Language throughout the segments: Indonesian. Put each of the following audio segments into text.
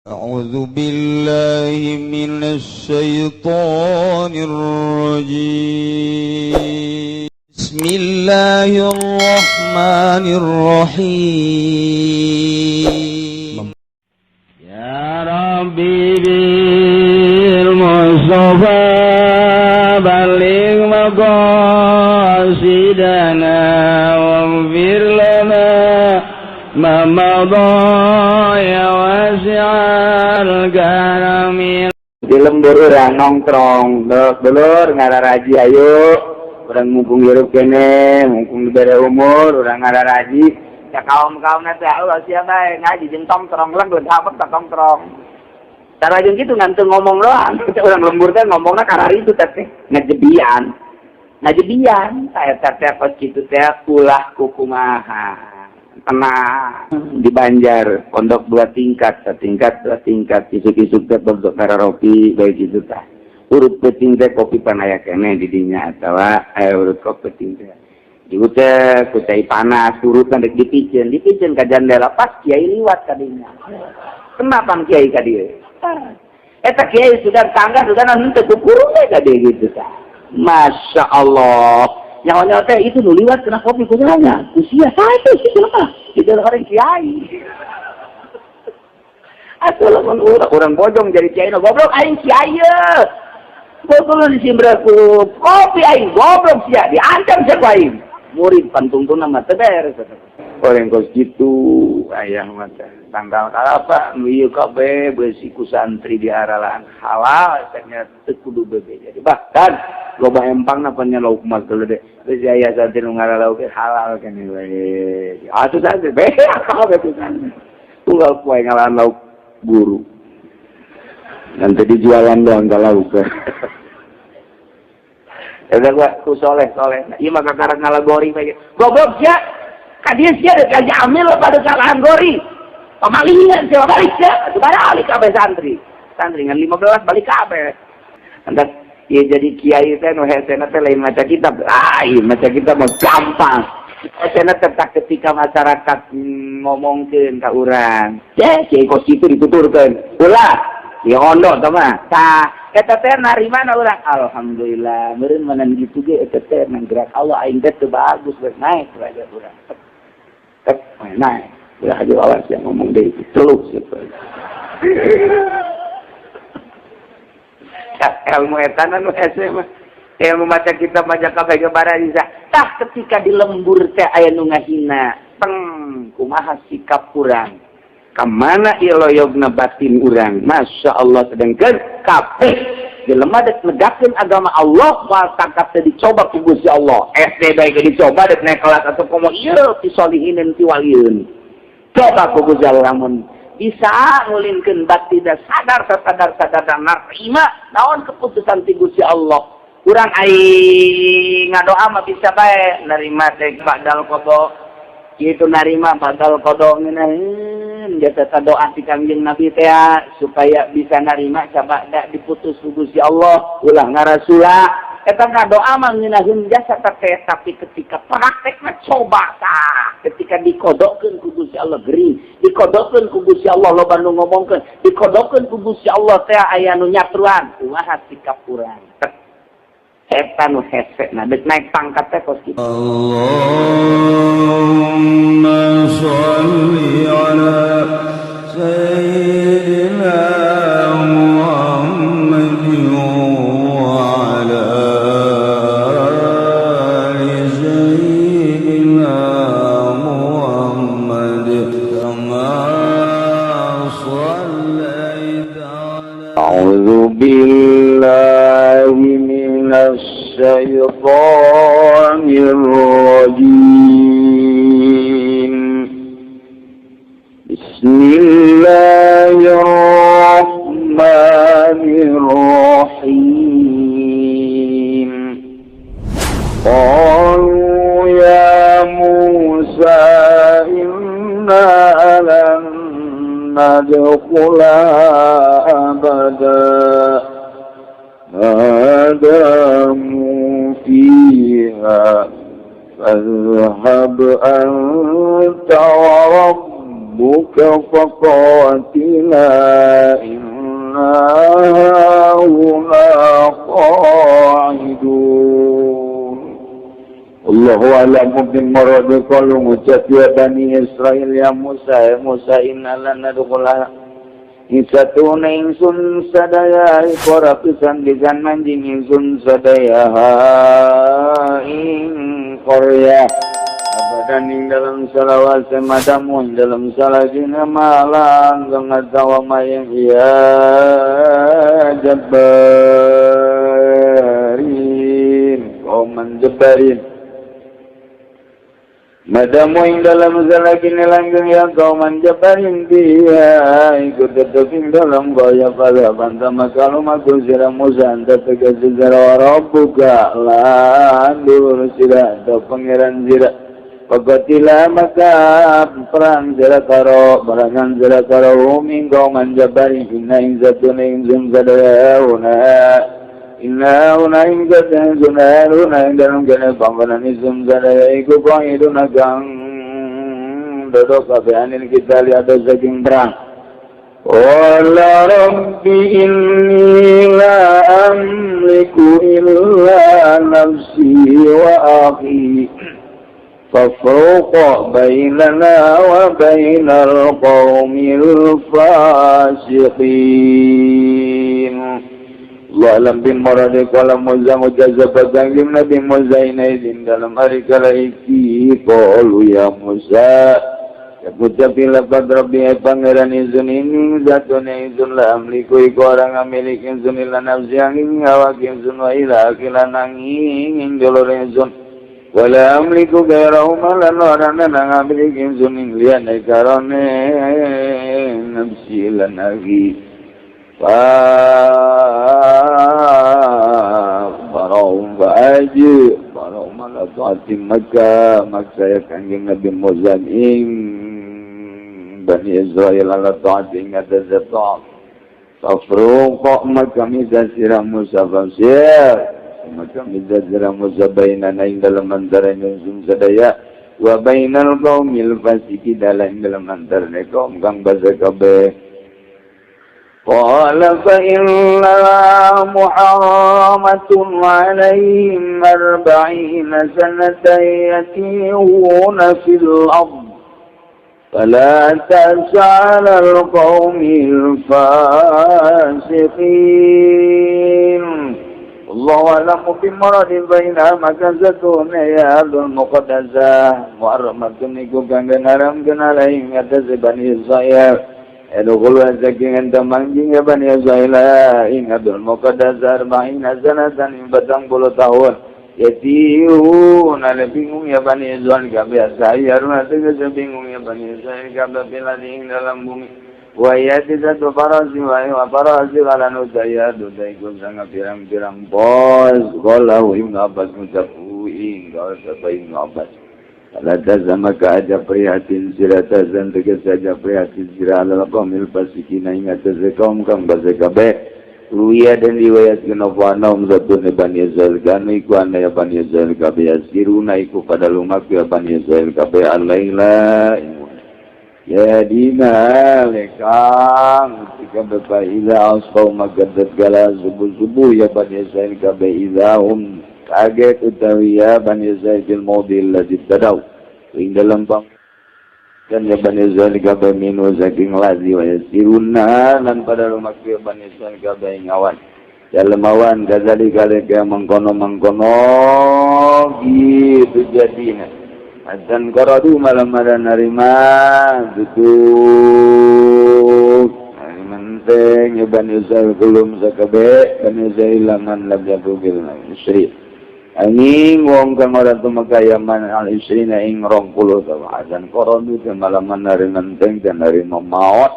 أعوذ بالله من الشيطان الرجيم بسم الله الرحمن الرحيم يا ربي بالمصطفى بلغ مقاصدنا واغفر لنا ما مضى ya wasi'al karamil. Di lembur urang nongkrong dulur ngararaji ayo urang mumpung hirup kene mumpung dibere umur urang ngararaji ya kaum-kaum nanti Allah siapa ngaji jeung tongkrong lang geus hapet ka tongkrong cara jeung kitu ngantu ngomong doang urang lembur teh ngomongna karari itu teh ngajebian saya teh pas kitu teh ulah kukumaha tenang di Banjar pondok 2 tingkat, setingkat 2 tingkat, isuk-isuk teh bentuk karaoke bae gitu tah. Urut peuting teh kopi panaya kene di dinya atawa urut kopi peuting teh. Ieu teh ku cai panas urut dek dipikeun ka jendela pas kiai liwat ka dinya. Kenapa kiai ka dieu? Eta kiai sudah tangga sudah henteu kukurung ka dieu gitu tah. Masya Allah. Nyawa-nyawa teh itu nuliwat kena kopi kunyanya. Usia saya sih kenapa? Itu orang kiai. Atuh lamun orang bojong jadi kiai no goblok aing kiai ye. Goblok disimbreku kopi aing goblok sia diancam sia ku aing. Murid pantungtuna mah teu beres. Orang kos gitu aya mah teh tanggal apa nu ieu kabeh beusi ku santri diaralaan halal nya teu kudu bebe. Jadi bahkan loba empangna pan lauk mah teu de. Geus aya santri nu ngaralauk halal keneh we. Atuh santri be akal betul kan. Tunggal poe ngalaan lauk buru. Nanti dijualan doang ka lauk. Ada gua ku soleh. Ieu mah kakarang ngalagori we. Goblok sia. Kadieu sia deuk amil pada salahan gori. Pamalingan sia balik sia. Balik kabeh santri. Santri ngan 15 balik kabeh. Antak ieu jadi kiai teh nu hesena teh lain maca kitab. Lain maca kitab mah gampang. Hesena teh ketika masyarakat ngomongkeun ka urang. Kiai kos kitu dituturkeun. Ulah di ondo tah mah. Tah eta teh narimana urang. Alhamdulillah meureun manan kitu ge eta teh nang gerak Allah aing teh teu bagus geus naik derajat urang. Naik. Udah aja awas yang ngomong deh celuk siapa. Ilmu etan anu hese mah. Ilmu maca kitab maca kabeh gebara bisa. Tah ketika di lembur teh aya nu ngahina. Teng kumaha sikap urang. Kamana iloyogna batin urang. Masya Allah sedengkeun kabeh jelema dek negakeun agama Allah waltakat teh dicoba ku Gusti Allah. SD bae dicoba dek naik kelas atau komo ieu ti solihinin ti walieun. Coba ku Gusti Allah lamun bisa ngulinkeun bakti da sadar narima naon keputusan ti Gusti Allah. Urang ai ngadoa mah bisa bae narima teh badal qada. Kitu narima badal qada ngeunaheun jasa doa ti Kangjeng Nabi teh supaya bisa narima sabada diputus ku Gusti Allah ulah ngarasula eta ngadoa mah ngeunaheun jasa teh tapi ketika praktekna coba tah ketika dikodokeun ku Gusti Allah gering dikodokeun ku Gusti Allah loba nu ngomongkeun dikodokeun ku Gusti Allah teh aya nu nyatruan kumaha sikap urang eta nu hese na deuk naik pangkat teh kos kitu. Allahumma sholli ala sayyidina Muhammad wa ala ali sayyidina Muhammad kama shallaita ala a'udzu billahi الشيطان الرجيم بسم الله الرحمن الرحيم قالوا يا موسى إنا لن ندخلها أبدا ما داموا فيها فاذهب أنت وربك فقاتلا lamu bin maradu qalu ngucap ya Bani Israil ya Musa inna lan nadkhulaha Isatuna ingsun sadaya ikora pisan disan manjing ingsun sadaya ing Korea abadan ing dalam salawat semadamu ing dalam salajina malang gangatawa mayang iya jabarin kauman jabarin madamu ing dalam salagin langgeng ya kauman jabarin dia ikut tetapin dalam gaya pada bantama kalau maku sirah Musa anta tegas sirah rabbuka landur sirah atau pangeran sirah pagatilah maka perang sirah karo perangan sirah karo uming kauman jabarin inna ing zatuna ing zum sadayauna inna unaing jatan sunar unaing dalam kena pangkalan isum sadaya iku itu nagang dodok kabeanin kita lihat saking perang wala rabbi inni la amliku illa nafsi wa akhi fafruqa bainana wa bainal qawmil fasiqin Allah alam bin marade kala Musa mujazab bagangim Nabi Musa inaidin dalam hari kala iki qalu ya Musa ya kucapi lapad Rabbi pangeran izun ini zatuna izun la amliku iku orang amilik izun ila nafsi angin ngawak izun wa ila akilan angin dolor izun wala amliku gairahu malan orang nang amilik izun lian ikarone nafsi lan agi Farahum ba'aji Farahum ala ta'ati maka saya kanjeng Nabi Musa ing Bani Israel ala ta'ati ingata zata'at Fafruqa maka misa sirah Musa fasir maka misa sirah Musa bainana ing dalam antara nyungsum sadaya wa bainal qawmil fasiki dalam antara kaum kang basa kabeh قال فإنها محرمة عليهم 40 سنة يتيهون في الأرض فلا تأس على القوم الفاسقين الله أعلم بمراد بينها مكزتون يا أهل المقدسة محرمة نيكو كان نرم كان عليهم يتزبني إسرائيل Edukul wasaking enta manjing ya Bani Israil ingatul muqaddasar ma'ina sanatan ing 40 tahun yatihu nale bingung ya Bani Israil kabeh saya runa tegas bingung ya Bani Israil kabeh pilani ing dalam bumi wa yati satu parasi wa parasi kalanu daya dudai kun sanga pirang-pirang bos golau Ibnu Abbas ngucapu ing gaul sabai Ibnu Abbas Lada sama keaja prihatin sirah tazan tegas saja prihatin sirah ala qawmil fasikina ingat kaum kang basa kabeh ruya dan riwayat kenapa naum zatun Bani Israil kanu iku ana ya Bani Israil kabeh asiruna iku pada lumaku ya Bani Israil kabeh alaila ya dina lekang ketika bapak ila asqau magadat gala subuh-subuh ya Bani Israil kabeh idahum kaget utawi ya Bani Israil fil maudil ladzi tadaw ing dalam bang dan ya Bani Israil kabeh minu saking lazi wa yasiruna lan pada rumah ya Bani Israil kabeh ngawan dalam awan kadzali kale ke mengkono gitu jadinya dan qaradu malam narima duduk menteng ya Bani Israil belum sakabe Bani Israil laman labjadu bil musyrik Angin wong kang ora tumagayaman al-isrina ing 20 tawadan koronu te malaman nari menteng dan nari mamaot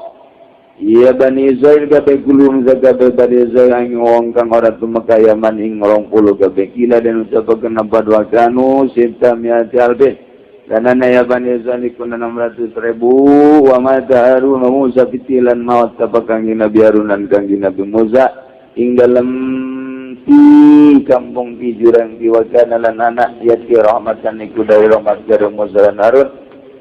iya Bani Israil kabeh gulung kabeh Bani Israil ing wong kang ora tumagayaman ing 20 kabeh kila dan ucapaken napa dua kanu sita miati albe dan ya Bani Israil iku 600.000 wa mata Harun Musa fitilan maut tapakang Nabi Harun dan kang Nabi Musa ing dalam di kampung di jurang di wakana lan anak yati rahmatan iku dari rahmat dari Musa dan Harun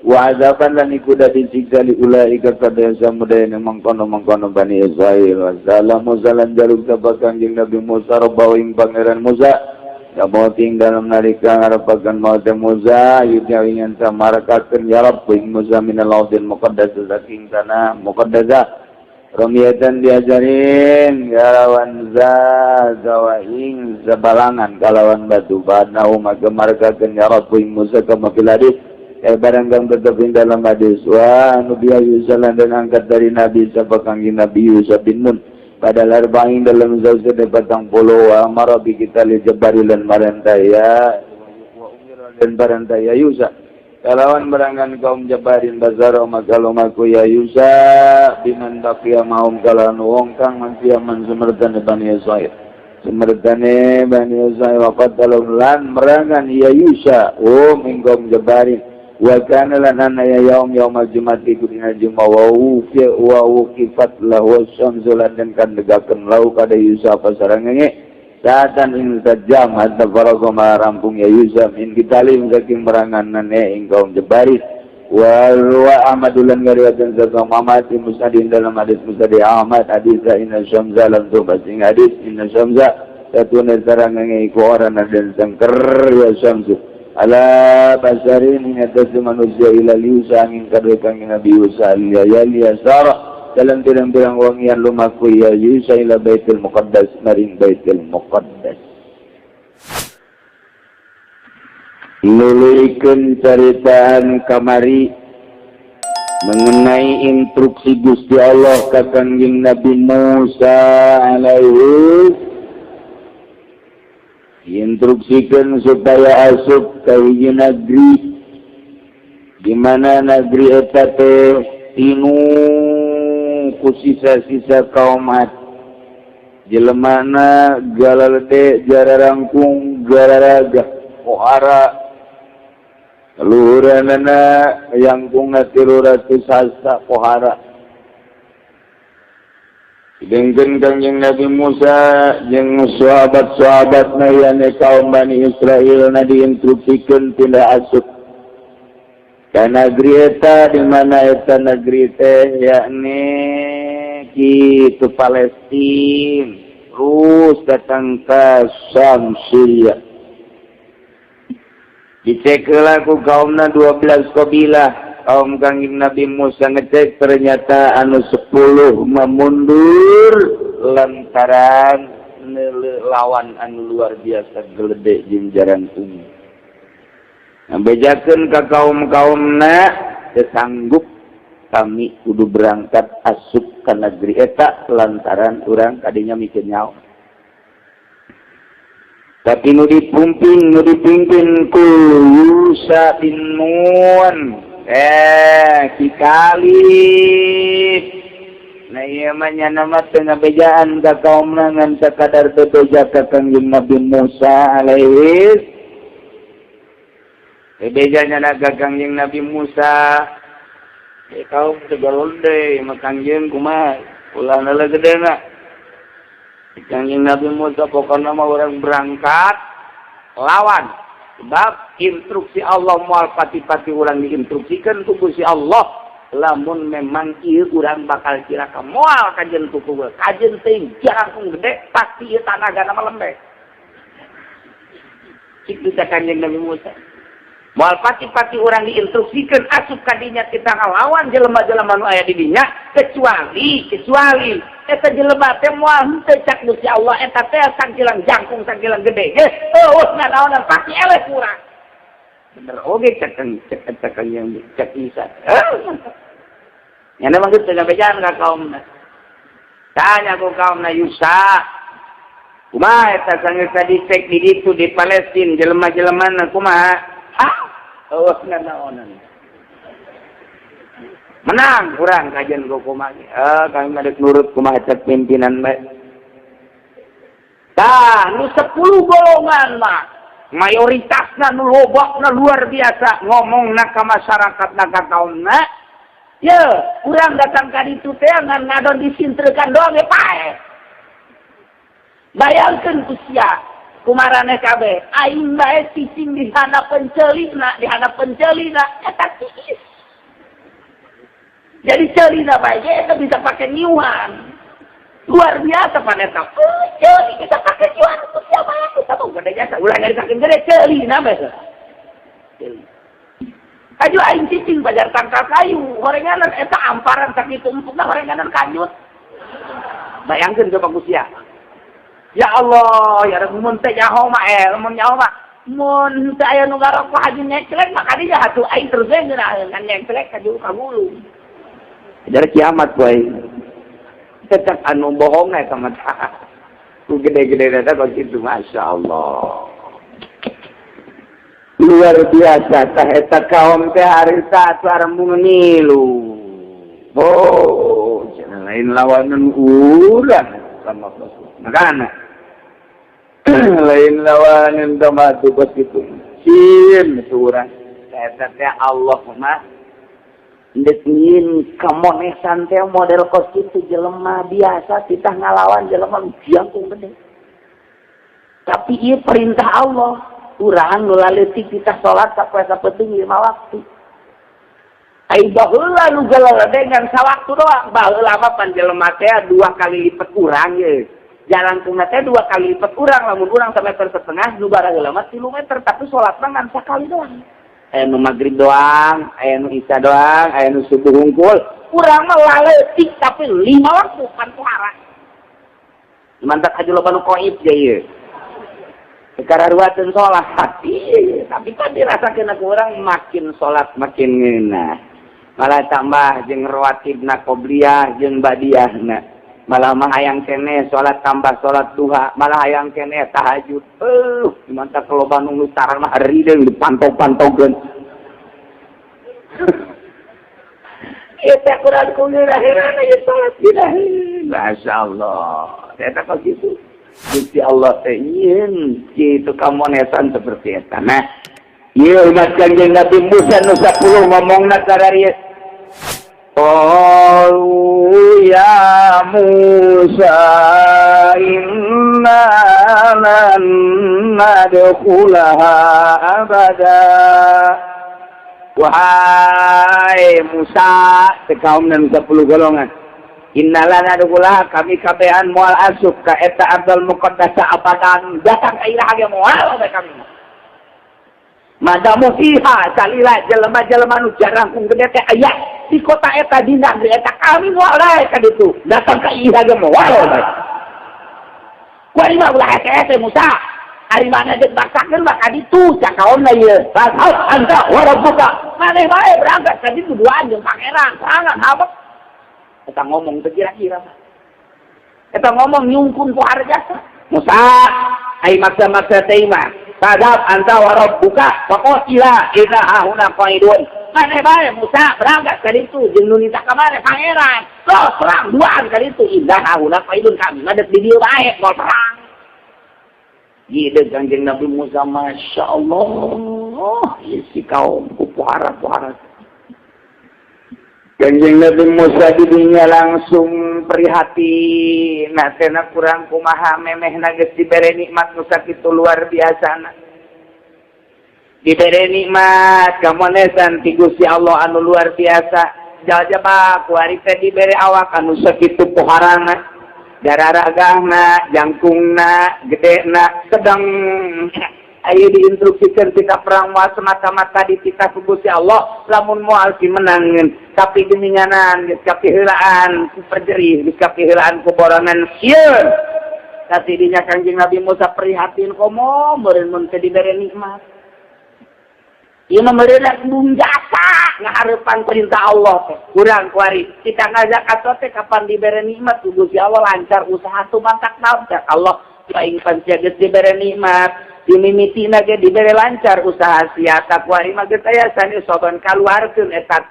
wa azaban lan iku dari siksa li ulaika kada samudaya mangkono Bani Israil wa salamu salam jaluk tabakang Nabi Musa rabbahu ing pangeran Musa Kamoting dalam nalika ngarapakan maut Musa yudnya ingin samarakakeun ya Rabb ing Musa minal laudil muqaddas saking tanah muqaddasah romiyatan diajarin kalawan zawaing zabalangan kalawan batu badnahu magamarakakeun ya Rabb ing Musa kama fil hadis barang kang tetep ing dalam hadis wa Nabi Yusuf dan angkat dari Nabi sabakang Nabi Yusuf bin Nun pada larba'in dalam zawsa dapatang puluh wa marabi kita li jabari dan marantaya wa umira dan barantaya Yusa kalawan berangan kaum jabarin bazaro makalomaku ya Yusa biman baqiya maum kalawan wong kang mansiaman sumertane Bani Israil sumertane Bani Israil wa qatalum lan merangan ya Yusa mingkom jabarin wa kana lana ya yaumul jumati kudina juma wa wukifat lahu syamsulan dan kan degakeun lahu kada Yusuf pasarangenge saatan ing sajam hatta faraga rampung ya Yusuf min kitalim saking merangan nane ing kaum jebari wa Ahmadulan ngariwatan saka Muhammad musnadin dalam hadis musnad Ahmad hadis inna syamsa lam tubasing hadis inna syamsa satuna sarangenge iku ora dan sangker ya syamsu ala basarin atas manusia ila liusa angin kadue kang Nabi Musa ya sara dalam pirang-pirang wong yang lumaku ya Yusa ila Baitul Muqaddas maring Baitul Muqaddas nuluykeun caritaan kamari mengenai instruksi Gusti Allah ka Kangjeng Nabi Musa alaihi instruksikan supaya asup ke hiji negeri di mana negeri eta teh tinu ku sisa-sisa kaumat jelemana galalede jararangkung gararaga pohara luhuranana yangkung tilu ratus hasta pohara Dengken Kangjeng Nabi Musa jeung sahabat-sahabat na yane kaum Bani Israil na diinstruksikeun pindah asup ka negeri eta di mana eta negeri teh yakni kitu Palestina terus datang ke Syam Syria dicekel ku kaumna 12 kabilah kaum Kangjeng Nabi Musa ngecek ternyata anu 10 memundur lantaran lawan anu luar biasa geledek jeung jarangkung. Bejakeun ka kaum-kaumna teu sanggup kami kudu berangkat asup ka negeri eta lantaran urang kadinya mikeun nyaho. Tapi nu dipimpin ku Yusa bin Nun Kikalib nah iya manya nama tengah bejaan ka kaum nangan sakadar bebeja ka Kangjeng Nabi Musa alaihis bejanya naga Kangjeng Nabi Musa kaum tegalonde makangjeng kumaha ulah nala gede na Kangjeng Nabi Musa pokoknya mah orang berangkat lawan sebab instruksi Allah moal pati-pati urang diinstruksikan ku Gusti Allah lamun memang ieu urang bakal cilaka moal kajen tuku kajen teh jarang gede pasti ieu tanagana mah lembek cik bisa Kanjeng Nabi Musa moal pati-pati urang diinstruksikan asup kadinya kita ngalawan jelema-jelema nu aya di dinya kecuali eta jelema teh moal henteu cak Gusti Allah eta teh sangkilang jangkung sangkilang gede ge naon pasti eleh kurang bener oge cek yang cek Isa nya maksud teh bejaan ka kaumna tanya ku kaumna Yusa kumaha eta sanggeus dicek di ditu di Palestina jelema-jelemana kumaha naonan menang kurang kajian kumaha kami ngadek nurut kumaha cek pimpinan bae tah nu 10 golongan mah mayoritasna nu lobokna luar biasa ngomongna ka masyarakatna ka kaumna ye urang datang ka ditu teh ngan ngadon disintrekan doang ge pae bayangkeun ku sia kumarane kabeh aing bae cicing di hadapan celina eta tiis jadi celina bae eta bisa pakai niuhan luar biasa paneta. Celi kita pakai cuan itu siapa aku tahu gede jasa. Ulah dari saking gede celi nama itu. Celi. Kaju aing cicing bajar tangkal kayu. Horenganan eta amparan sakitu empukna horenganan kanyut. Bayangkeun coba kusia. Ya Allah, ya Rabbi mun teh nyaho mah mun nyaho mah mun teh aya nu ngarokok haji nyeklek maka dia atuh aing terus we ngeunaan nyeklek ka juru kagulu. Dari kiamat boy. Tetap anu bohong eta mah. Ku gede-gede eta kok kitu masyaallah. Luar biasa tah eta kaum teh harita arep ngilu. Oh, jangan lain lawanan urang sama makana. Lain lawanan damatu bos itu. Sim surah. Eta teh Allah mah ndeukeun kamonesan teh model kos kitu jelema biasa kita ngalawan jelema jangkung gede. Tapi ieu perintah Allah. Urang nu laletik kita salat sapoe-sapoe 5 waktu. Ai baheula nu galadegan sawaktu doang. Baheula mah pan jelema teh 2 kali lipat urang ye. Jalan tengah teh 2 kali lipat urang, lamun urang 1,5 meter, nu baraheula mah 3 meter, tapi salat mah ngan sakali doang. Aya nu magrib doang, aya nu isya doang, aya nu subuh hungkul. Urang mah laletik tapi 5 waktu pan puara. Mantap aja loba nu qoib ge ieu. Sekararuateun salat tapi kan dirasakeun ku urang makin salat makin ngeunah. Malah tambah jeung rawatibna qobliyah jeung badiahna. Malah mah hayang keneh salat tambah salat duha, malah hayang keneh tahajud. Mantap loba nu lutaran mah rideung dipantau-pantaukeun. Eta Quran ku ngirahirana ieu salat ilahi. Masyaallah. Eta kok kitu. Gusti Allah teh ieun kitu kamonesan seperti eta. Nah, ieu umat Kanjeng Nabi Musa nu 10 ngomongna sararieu. Qalu ya Musa inna lan nadkhulaha abada. Wahai Musa, sekaumna 10 golongan. Innalana dugula kami kabehan moal asuk ka eta Abdul Muqaddas abadan datang ka irah ge moal we kami. Madamu fiha salila jelema-jelema nu jarang kung gede teh aya di kota eta dina eta kami moal dae ka ditu datang ka irah ge moal we. Kuari mah ulah teh Musa ari mana deuk baksakeun mah ka ditu cakaonna ieu. Fasal anta wa rabbuka maneh bae berangkat ka ditu duaan jeung pangeran sangat habek. Kita ngomong kira-kira. Kita ngomong nyungkun ku harjasa. Musa, ai maksa-maksa tema. Sadap anta wa rabbuka faqila idza hauna qaidun. Mane bae Musa berangkat ka ditu jeung nu nita ka mane pangeran. Los perang duaan ka ditu idza hauna qaidun kami ngadep di dieu bae mau perang. Gide Kanjeng Nabi Musa masyaallah. Si kaum ku puara-puara. Kanjeng Nabi Musa didinya langsung prihatin. Nah, tena kurang kumaha memehna geus dibere nikmat nu sakitu luar biasa. Dibere nikmat kamonesan ti Gusti Allah anu luar biasa. Jajaba kuari teh dibere awak anu sakitu poharana. Dararagahna, jangkungna, gedena, sedang ayo diinstruksikan kita perang moal semata-mata di kita Gusti Allah lamun moal si menangin tapi geninganan geus kapiheulaan ku perjerih geus kapiheulaan ku borangan sieun tapi dinya Kanjeng Nabi Musa prihatin komo meureun mun teu dibere nikmat ieu mah meureun bung jasa ngahareupan perintah Allah teh urang kuari kita ngajak atuh teh kapan dibere nikmat ku Gusti Allah lancar usaha tu mangkat naon teh Allah paing pancia geus dibere nikmat dimimitina ge dibere lancar usaha sia takwari mah geus aya sani soban kaluarkeun eta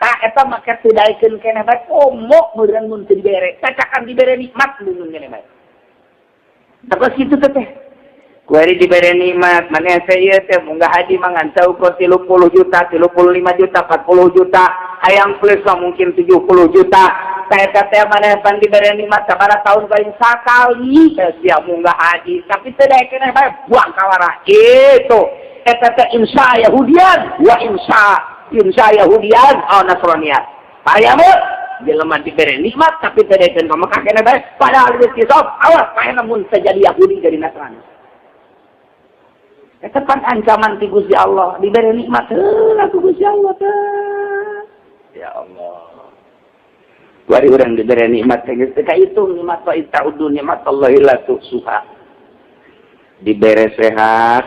make tudaikeun keneh bae komo meureun mun teu dibere cacakan dibere nikmat mun keneh bae apa kitu teh kuari dibere nikmat maneh teh ieu teh munggah haji mah ngan saukur 30 juta 35 juta 40 juta hayang plus mah mungkin 70 juta eta teh maneh pan dibere nikmat sabaraha taun paling sakali sia munggah haji tapi teu daek keneh bae buang kawarah itu eta teh insya Yahudian wa insya Yahudian atau Nasranian. Payamut jelema diberi nikmat tapi tedekeun ka Mekah kena bae padahal rezeki sok awas pae namun terjadi Yahudi jadi Nasrani. Eta kan ancaman ti Gusti Allah diberi nikmat heula ku Gusti Allah teh. Ya Allah. Bari urang diberi nikmat teh geus teu hitung nikmat wa ta'uddu nikmat Allahi la tuhsuha. Diberi sehat,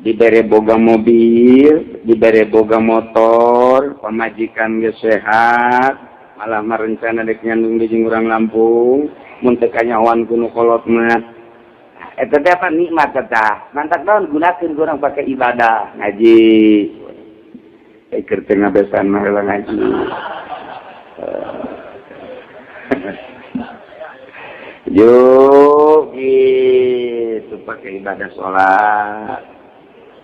diberi boga mobil, diberi boga motor, pamajikan ge sehat, malah marencana dek nyandung di urang Lampung, mun teu kanyawan kuno kolot mah. Eta teh apa nikmat eta. Mantak naon gunakeun urang pake ibadah, ngaji. Keur teu ngabesan mah heula ngaji. Yuk gitu pakai ibadah sholat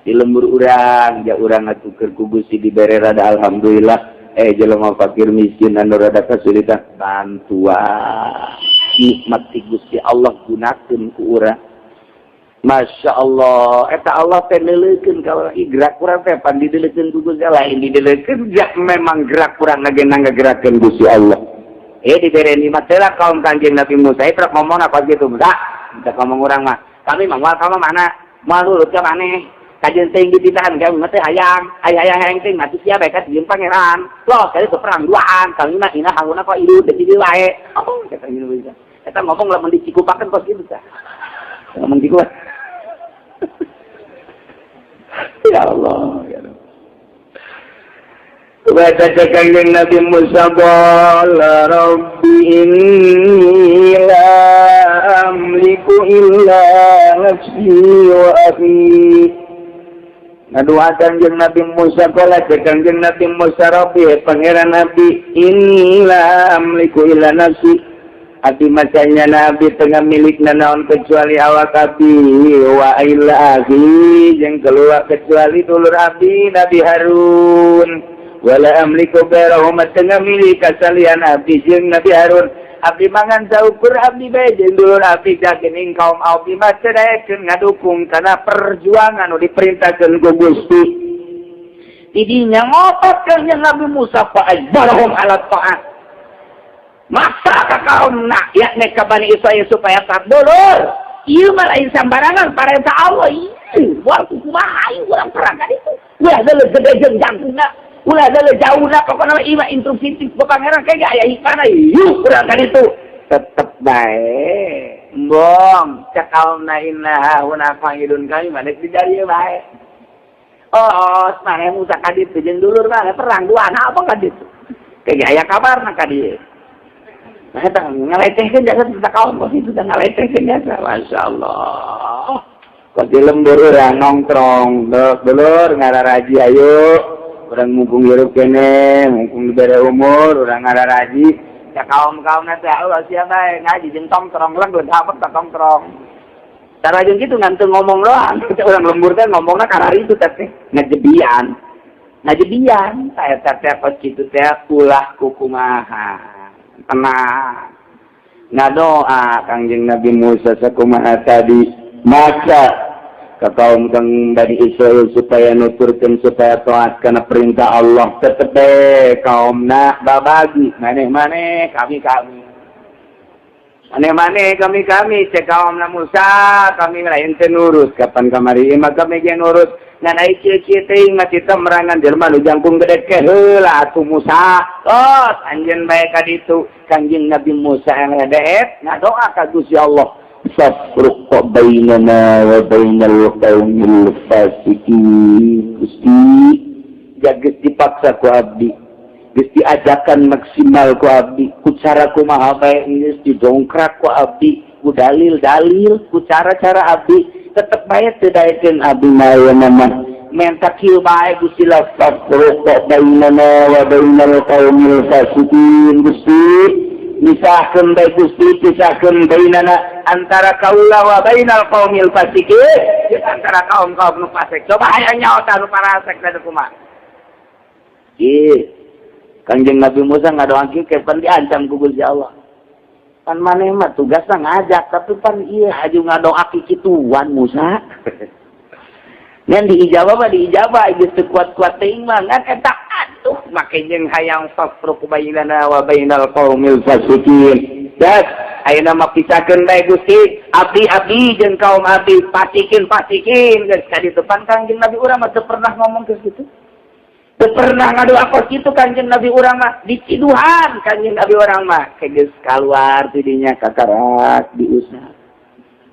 di lembur urang ja urang atukeun ku Gusti dibere rada alhamdulillah jelema fakir miskin anu rada kesulitan bantuan nikmat ti Gusti Allah gunakeun ku urang. Masya Allah eta Allah teh neuleukeun ka gerak urang teh pan didelekeun ku Gusti Allah lain didelekeun ja memang gerak urang ngagena ngagerakeun Gusti Allah. Diberi nikmat telah kaum Kanjeng Nabi Musa itu ngomong apa gitu Musa kita ngomong orang mah kami mangwal kamu mana mau nurut ke mana kajian tinggi ditahan kami mati ayang yang ting mati siapa kan diem pangeran loh kali itu perang duaan kami mah ina hanguna kok idu jadi wae oh kata gitu bisa kita ngomong lah mendicikupakan kok gitu kan ngomong gitu ya Allah ya Allah. Baca Kanjeng Nabi Musa qala rabbi inni la amliku illa nafsi wa akhi. Ngadua Kanjeng Nabi Musa qala Kanjeng Nabi Musa rabbi pangeran Nabi inni la amliku illa nafsi. Abdi macanya Nabi tengah milik naon kecuali awak abdi wa illa akhi jeung keluar kecuali dulur abdi Nabi Harun. Wala amliku bairahum tengah milik kasalian abdi jeung Nabi Harun abdi mangan saukur abdi bae jeung dulur abdi geuning kaum abdi mah cedaekeun ngadukung kana perjuangan nu diperintahkeun ku Gusti didinya ngopotkeun jeung Nabi Musa fa ajbarahum ala ta'at maksa ka kaumna yakni ka Bani Israil supaya taat dulur ieu mah lain sambarangan parentah Allah ieu buat kumaha ieu urang perang ka ditu ulah deuleu gede jeung jangkuna ulah ada jauh nak pokoknya ima instruksi ke pangeran kayak gak ayah ikana yuk kurang kan itu tetep baik bong cakauna inna huna fangidun kami mana dijari baik oh mana Musa kadit jeung dulur mana perang dua anak apa kadit kayak ayah kabar nak kadit nah eta ngaletehkeun jasa kita kawan kok itu dah ngaletehkeun jasa masyaallah kok di lembur urang nongkrong dulur ngararaji ayo orang mumpung hirup kene, mumpung diberi umur, orang ngararaji. Ya kaum-kaum nanti, Allah siapa ngaji, jeung tongkrong lang, belum dapat tak tongkrong. Cara jeung gitu ngantung ngomong doang. Orang lembur kan ngomongnya karena itu tapi ngajebian. Saya pas gitu teh ulah kukumaha. Tenang. Ngadoa Kangjeng Nabi Musa sakumaha tadi, maka ke kaum Bani Israil supaya nuturkeun supaya taat kana perintah Allah tetep kaumna babagi maneh-maneh kami cek kaumna Musa kami lain teu nurut kapan kamari mah kami ge nurut ngan ai kieu-kieu teuing mah kita merangan jelema nu jangkung gede ke heula atuh Musa tos anjeun bae ka ditu Kanjeng Nabi Musa yang ngadeet ngadoa ka Gusti Allah Safruq bainana wa bainal qaumil fasiqin Gusti geus dipaksa ku abdi geus diajakan maksimal ku abdi ku cara kumaha bae geus didongkrak ku abdi ku dalil-dalil ku cara-cara abdi tetep bae teu daekeun abdi mah menta kieu bae Gusti la safruq bainana wa bainal qaumil fasiqin Gusti misahkeun bae Gusti pisahkeun bainana antara kaula wa bainal qaumil fasiqin antara kaum-kaum nu fasik coba aya nyaota nu parasek teh kumaha Kanjeng Nabi Musa ngadoakeun ke pan diancam ku Gusti Allah pan maneh mah tugasna ngajak tapi pan ieu aju ngadoakeun kituan Musa ngan diijabah mah diijabah geus teu kuat-kuat teuing mah ngan eta atuh make jeung hayang fafruq bainana wa bainal qaumil fasikin. Das ayeuna mah pisahkeun bae Gusti, abdi jeung kaum abdi pasikeun geus ka ditu pan Kangjeng Nabi urang mah teu pernah ngomong ke situ. Teu pernah ngadoakeun kitu Kangjeng Nabi urang mah diciduhan Kangjeng Nabi urang mah geus kaluar ti dinya kakarak diusah.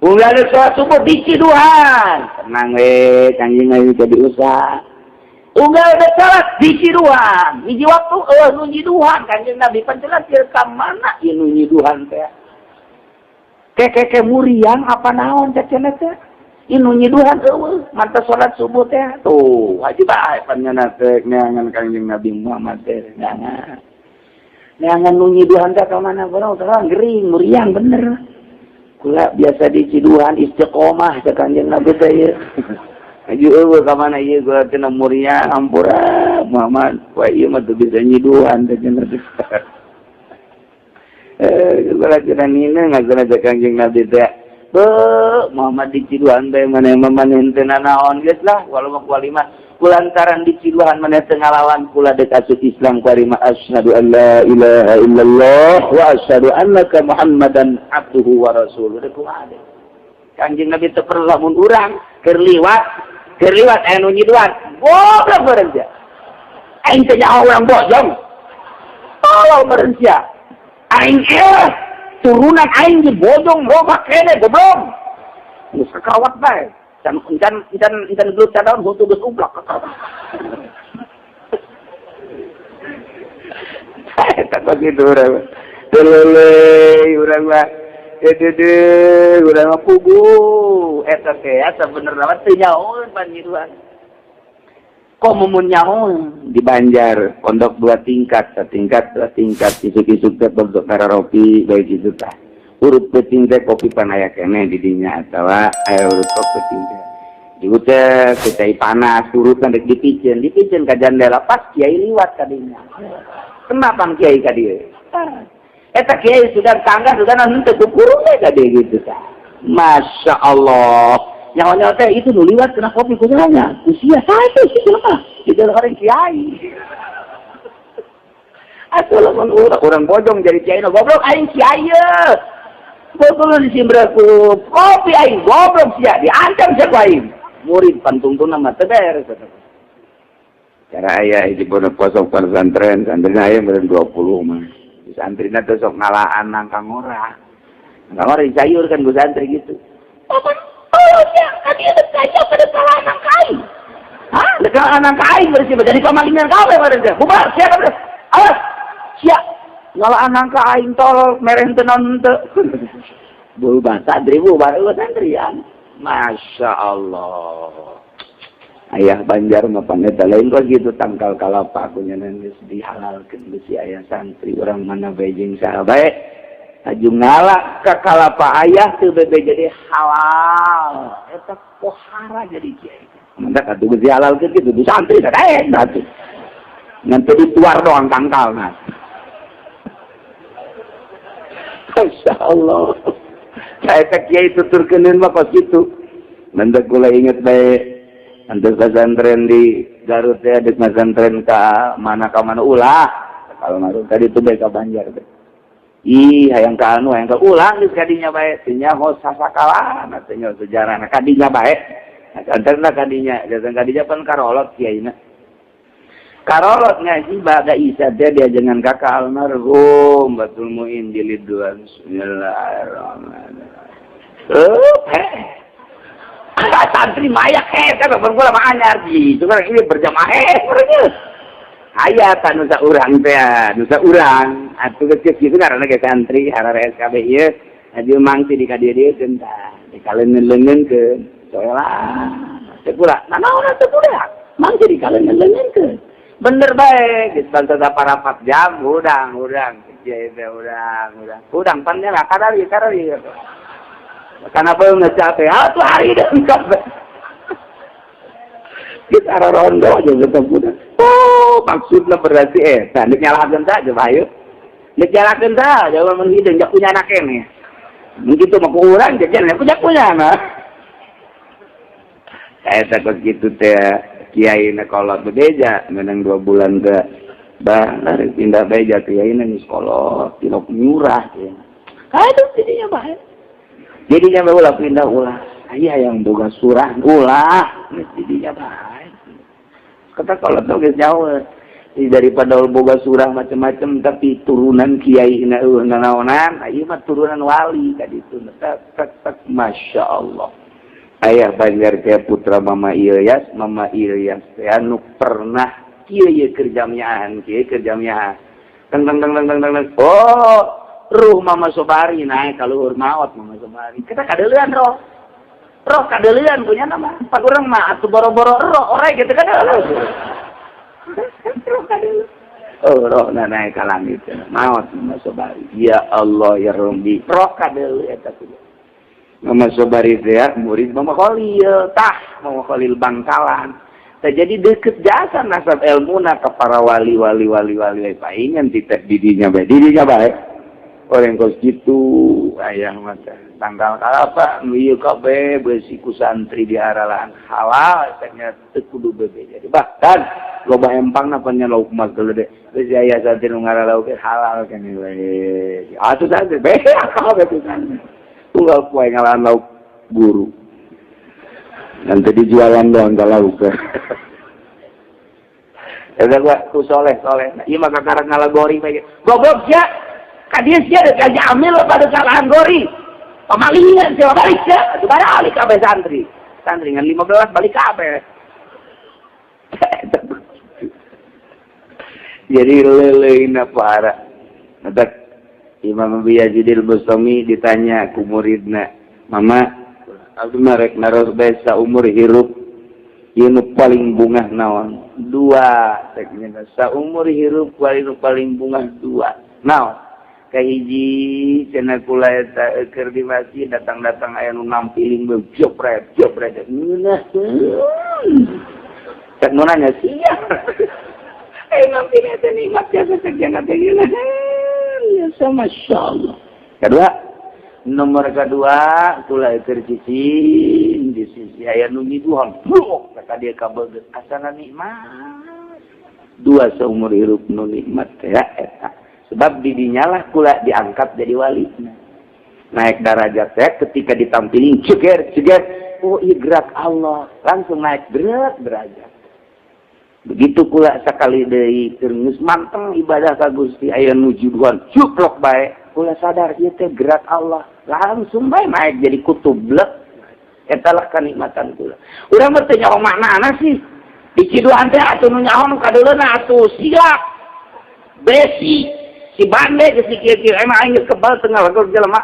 Unggal sholat subuh diciduhan. Tenang we Kangjeng Nabi teh diusah. Unggal sholat diciduhan. Hiji waktu nu nyiduhan Kangjeng Nabi pancelas ieu ka mana ieu nu nyiduhan teh. Keke muriang apa naon teh cenah teh. Ieu nyiduhan eueuh mantep sholat subuh teh. Tuh, haji bae panjenengan teh neangan Kangjeng Nabi Muhammad teh neangan. Neangan nu nyiduhan teh ka mana barang terang gering muriang bener. Kula biasa di ciduhan istiqomah ka Kanjeng Nabi teh ieu. Aju eueuh ka mana ieu kula teh muria ampura Muhammad. Wah ieu mah teu bisa nyiduhan teh cenah teh. Kula cenah nina ngazana ka Kanjeng Nabi teh. Muhammad di ciduhan teh maneh maneh teu nanaon geus lah walau kualima. Kulantaran di ciduhan maneh teu ngalawan kula dek asup Islam kualima asyhadu an la ilaha illallah wa asyhadu annaka Muhammadan abduhu wa rasuluh. Kumaha deh. Kanjeng Nabi teu perlu lamun urang keur liwat aya nu nyiduhan. Goblok beureun sia. Aing teh nyaho urang bojong. Tolong beureun sia. Aing turunan aing di bojong robak kene goblok. Geus kakawat bae. Encan gelut cadaon hutu geus ublak kakawat. Tak begitu urang. Telele urang mah. Urang mah pugu. Eta teh asa bener banget teu nyahoeun pan nyiduhan. Kok mumun nyahoeun di Banjar, pondok 2 tingkat, satingkat, 2 tingkat, isuk-isuk teh pondok karaoke bae kitu tah. Urut peuting teh kopi pan aya keneh di dinya atawa aya urut kopi peuting teh. Ieu teh teh panas urutan rek dipicen ka jandela pas kiai liwat ka dinya. Kenapa kiai ka dieu? Eta kiai sudah tangga sudah henteu kukurung teh ka dieu gitu tah. Masya Allah. Nyawa teh itu nu liwat kena kopi kusaha? Usia sae sih mah. Itu orang kiai. Atuh lamun urang bojong jadi kiai goblok aing kiai ye. Goblok disimbraku kopi aing goblok sia diancam sia ku aing. Murid pantungtuna mah teu beres. Cara aya di pondok posok pesantren, santri aya meureun 20 mah. Di santrina teh sok ngalaan nangkang ora. Nangkang ora dicayur kan ku santri gitu. Oh sia, kami ada kaya pada salah anak kain. Hah? Dekat anak kain bersih jadi pamalingan kawe meureun teh. Bubar sia kabeh. Awas. Sia. Ngalaan anak kain tol mereh teu naon teu. Bubar santri bubar santrian. Masya Allah. Ayah Banjar mah paneta lain kok gitu tangkal kalapa aku nyanan geus dihalalkeun geus si aya santri urang mana bae jeung saha bae. Aju ngalak ka kalapa ayah teu bebe jadi halal. Eta pohara jadi kiai. Mantap atuh geus dihalalkeun kitu di santri teh eta atuh. Ngan teu dituar doang tangkalna. Masya Allah. Saya kiai tuturkeun mah kos kitu. Nanti kula inget bae nanti pesantren di Garut teh dek pesantren ka mana ulah. Kalau ngaruh tadi itu bae ka Banjar teh. Ih hayang ka anu hayang ka ulang geus kadinya bae teh nyaho sasakala teh nyaho sejarahna kadinya bae. Antarna kadinya datang kadinya pan karolot kiaina. Karolot ngaji baga Isa teh dia jangan kakak almarhum Batul Muin jilid 2. Bismillahirrahmanirrahim. Santri mayak kan bergula mah anyar di. Cuma ini berjamaah berarti. Aya ta nusa urang teh, nusa urang. Atuh geus kitu ngaranna ge santri harare SKB ieu. Adi mangsi di ka dieu tah. Dikaleungeun-leungeunkeun. Soelah. Teu kula, nanaon atuh budak? Mangsi dikaleungeun-leungeunkeun. Bener bae, geus bantah saparapat jam udang. Kieu teh udang. Udang pannya lah kadari. Karena apa ngecapek? Tuh hari dah ngecapek. Kita arah rondo aja ketemu. Oh, maksudnya berarti nek nyalakeun saja bayu. Nek nyalakeun saja mun hideung jak punya anak ini. Mungkin tuh mah urang jajan punya mah. Saya takut gitu teh kiai na kolot bebeja menang 2 bulan ke bah pindah beja kiai na kolot tilok nyurah ya. Itu jadinya baik. Jadinya ulah pindah ulah. Aya yang boga surah ulah jadinya baik. Kata kolot tuh geus jauh. Daripada boga surah macam-macam tapi turunan kiai na naonan ieu mah turunan wali tadi itu tak masya Allah. Ayah Banjar ke putra Mama Ilyas teh anu pernah kieu kerjamiahan teng oh ruh Mama Sobari naik ka luhur maot Mama Sobari kita kadeuleun roh kadeuleun punya nama pak urang mah atuh boro-boro roh orek gitu kadeuleun roh kadeuleun roh naik ka langit maot Mama Sobari ya Allah ya Rabbi roh kadeuleun eta tuh Mama Sobari teh murid Mama Khalil Mama Khalil Bangkalan jadi deket jasa nasab ilmuna ke para wali paingan titeh didinya baik orang kos gitu ayah mata tanggal kalapa ieu kabeh beusi ku santri diaralaan halal ternyata teu kudu bebe jadi bahkan loba empangna panya lauk mah geude geus aya santri nu ngaralauk halal kan we atuh teh bebe kabeh pisan tunggal poe ngalaan lauk buru nanti dijualan doang ke lauk ya gua ku soleh nah, ieu mah kakarang ngalagori bae goblok ya ka dieu sia da gaji amil pada salahan gori pamalingan sia balik ya atuh balik kabeh santri ngan 15 balik kabeh jadi leuleuna para ndak Imam Abi Yazidil Bustami ditanya ku muridna, "Mama, abdi marek naros bae saumur hirup ieu nu paling bungah naon?" 2 teknya saumur hirup paling bungah 2. Naon? Kahiji cenah kula eta keur di masjid datang-datang aya nu nampiling jopret. Ngeunah. Cek nu nanya sia. Nampiling eta nikmat jasa kerjana teh ya sama Masya Allah. Nomor kedua kula keur cicing di sisi aya nu ngiduhan blok kata dia kabeget asana nikmat 2 seumur hirup nu nikmat ya eta sebab didinya lah kula diangkat jadi wali naik derajat teh ketika ditampilin ceger oh ieu gerak Allah langsung naik derajat begitu kula sakali deui keur geus manteng ibadah ka Gusti aya nu juduhan cuplok bae kula sadar ieu teh gerak Allah langsung bae naik jadi kutub blek eta lah kanikmatan kula urang mah teu nyaho maknana sih di ciduan teh atuh nu nyaho nu kadeuleuna atuh siap besi si bande geus kieu emang aing kebal teu ngalagor jelema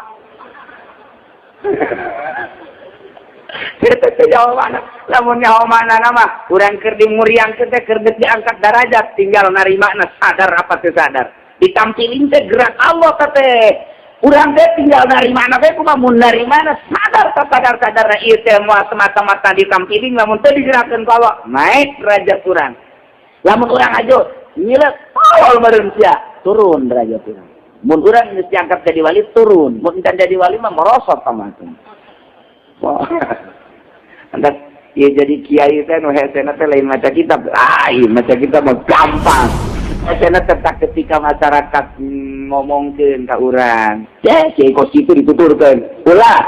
kita jauh mana, lamun nyawa mana nama, kurang kerdi muriang kita kerdi diangkat derajat, tinggal narima sadar apa teu sadar, ditampilin teh gerak Allah teh, kurang teh tinggal narima teh kumaha mun narima sadar ieu teh moal semata-mata ditampilin, lamun teu digerakkeun ku Allah, naik derajat kurang, lamun urang ajo nyilet, tolol meureun sia, turun derajat urang, mun urang geus diangkat jadi wali turun, mun dan jadi wali mah merosot pamatung. Wah, antak ya jadi kiai teh nu hesena teh lain maca kitab, lain maca kitab mah gampang. Hesena tetap ketika masyarakat ngomongkeun ka urang, kiai kos kitu dituturkeun, ulah,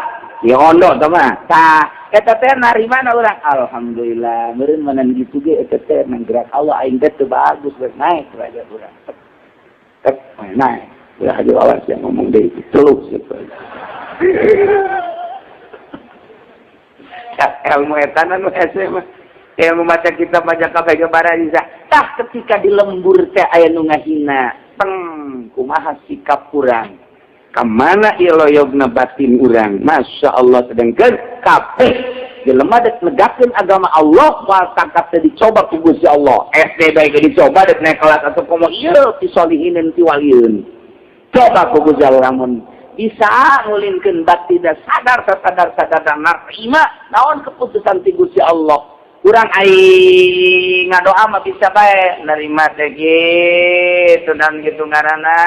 kiai ondo tah mah. Tah, eta teh narimana urang, alhamdulillah, meureun manan kitu ge eta teh nang gerak Allah aing teh teu bagus geus naik derajat urang. Tek naik, ulah aja awas yang ngomong deui celuk gitu. Ilmu etan anu hese mah ilmu maca kitab maca kabeh bararisa tah ketika di lembur teh aya nu ngahina kumaha sikap urang ka mana iloyogna batin urang masya Allah sedengkeun kabeh jelema dek negakeun agama Allah wal tangkap teh dicoba ku Gusti Allah SD bae dicoba dek naik kelas atau komo ieu ti solihinin ti waliun coba ku Gusti Allah lamun bisa ngulinkeun batin da sadar dan narima naon keputusan ti Gusti Allah. Urang aing ngadoa mah bisa bae narima teh kitu dan kitu ngaranna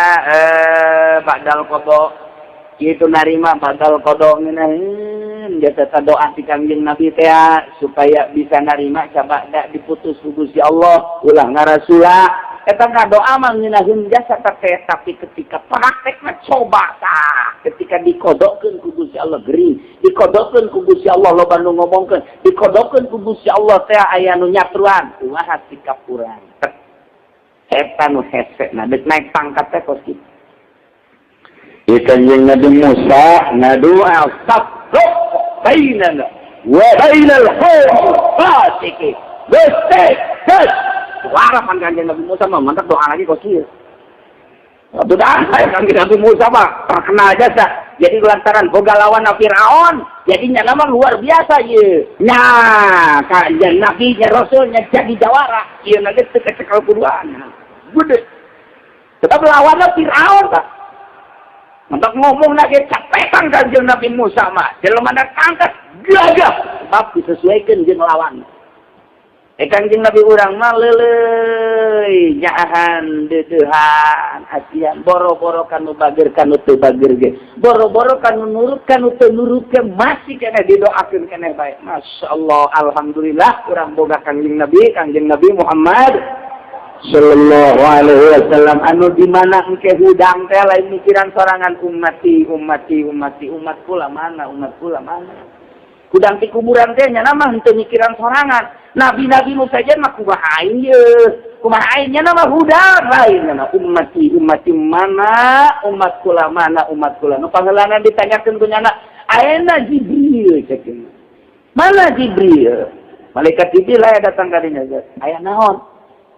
badal qada kitu narima badal qada ngeunah nyanakeun jasa doa ti Kangjeng Nabi teh supaya bisa narima sabada diputus ku Gusti Allah ulah ngarasula eta doa mah nyanakeun jasa teh tapi ketika praktekna coba tah ketika dikodokkeun ku Gusti Allah gering dikodokkeun ku Gusti Allah loba nu ngomongkeun dikodokkeun ku Gusti Allah teh aya nu nyatruan kumaha sikap urang eta nu hese na deuk naik pangkat teh kos kitu Kanjeng Nabi Musa ngadua sabtu bainana wa bainal qawmi fasiqin. Bestes. Warapan Kanjeng Nabi Musa mah mantap doa lagi kok kieu. Sudah Kanjeng Nabi Musa mah terkenal jasa. Jadi lantaran boga lawan Firaun, jadinya nama luar biasa ye. Nah, Kanjeng Nabi nya Rasulnya jadi jawara. Ieu na geus teu kecekel kuduana. Gede. Tetap lawan Firaun Pak. Untuk ngomong lagi capekan Kanjeng Nabi Musa mah jelema tangkas gagah sebab disesuaikan jeung lawan. Kanjeng Nabi urang mah leuleuy nyaahan deudeuhan asian boro-boro kanu bager kanu teu bager ge. Boro-boro kanu nurut kanu teu nurut ge masih keneh didoakeun keneh bae. Masyaallah alhamdulillah urang boga Kanjeng Nabi Muhammad sallallahu alaihi wasallam anu di mana engke hudang teh lain mikiran sorangan umat kula mana hudang ti kuburan teh nya mah henteu mikiran sorangan nabi-nabi nu sajen mah kumaha aing ye kumaha aing nya mah hudang lain nya umat kula nu pangeulana ditanyakeun ku nyana ayeuna Jibril cekeun mana Jibril malaikat Jibril aya datang ka dinya aya naon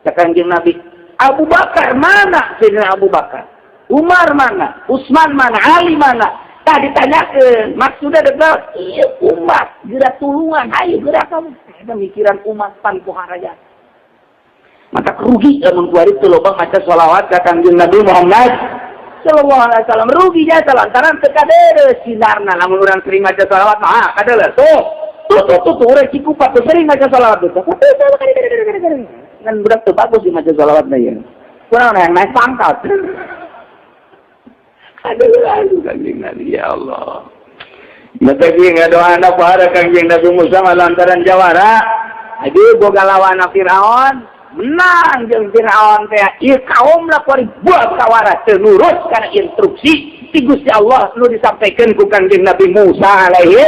Kanjeng Nabi, Abu Bakar mana? Sayyidina Abu Bakar. Umar mana? Utsman mana? Ali mana? Tah ditanyakeun, maksudna deuk ieu umat, geura tulungan, hayu geura kamu. Eta mikiran umat pan pohara. Maka rugi mun kuari teu loba maca shalawat ka Kanjeng Nabi Muhammad sallallahu alaihi wasallam. Rugi nya lantaran teu kadeureuh sinarna lamun urang sering maca shalawat mah kadeuleuh. Tuh urang cikupat sering maca shalawat teh. Kan budak tuh bagus di maca salawatnya ya. Kurang yang naik pangkat. Aduh Kanjeng Nabi ya Allah. Matagi ngadoa anak para Kanjeng Nabi Musa lantaran jawara. Aduh boga lawan Firaun. Menang jeung Firaun teh ieu kaumna kuari buat kawara teu nurut kana instruksi ti Gusti Allah nu disampaikan ku Kanjeng Nabi Musa alaihi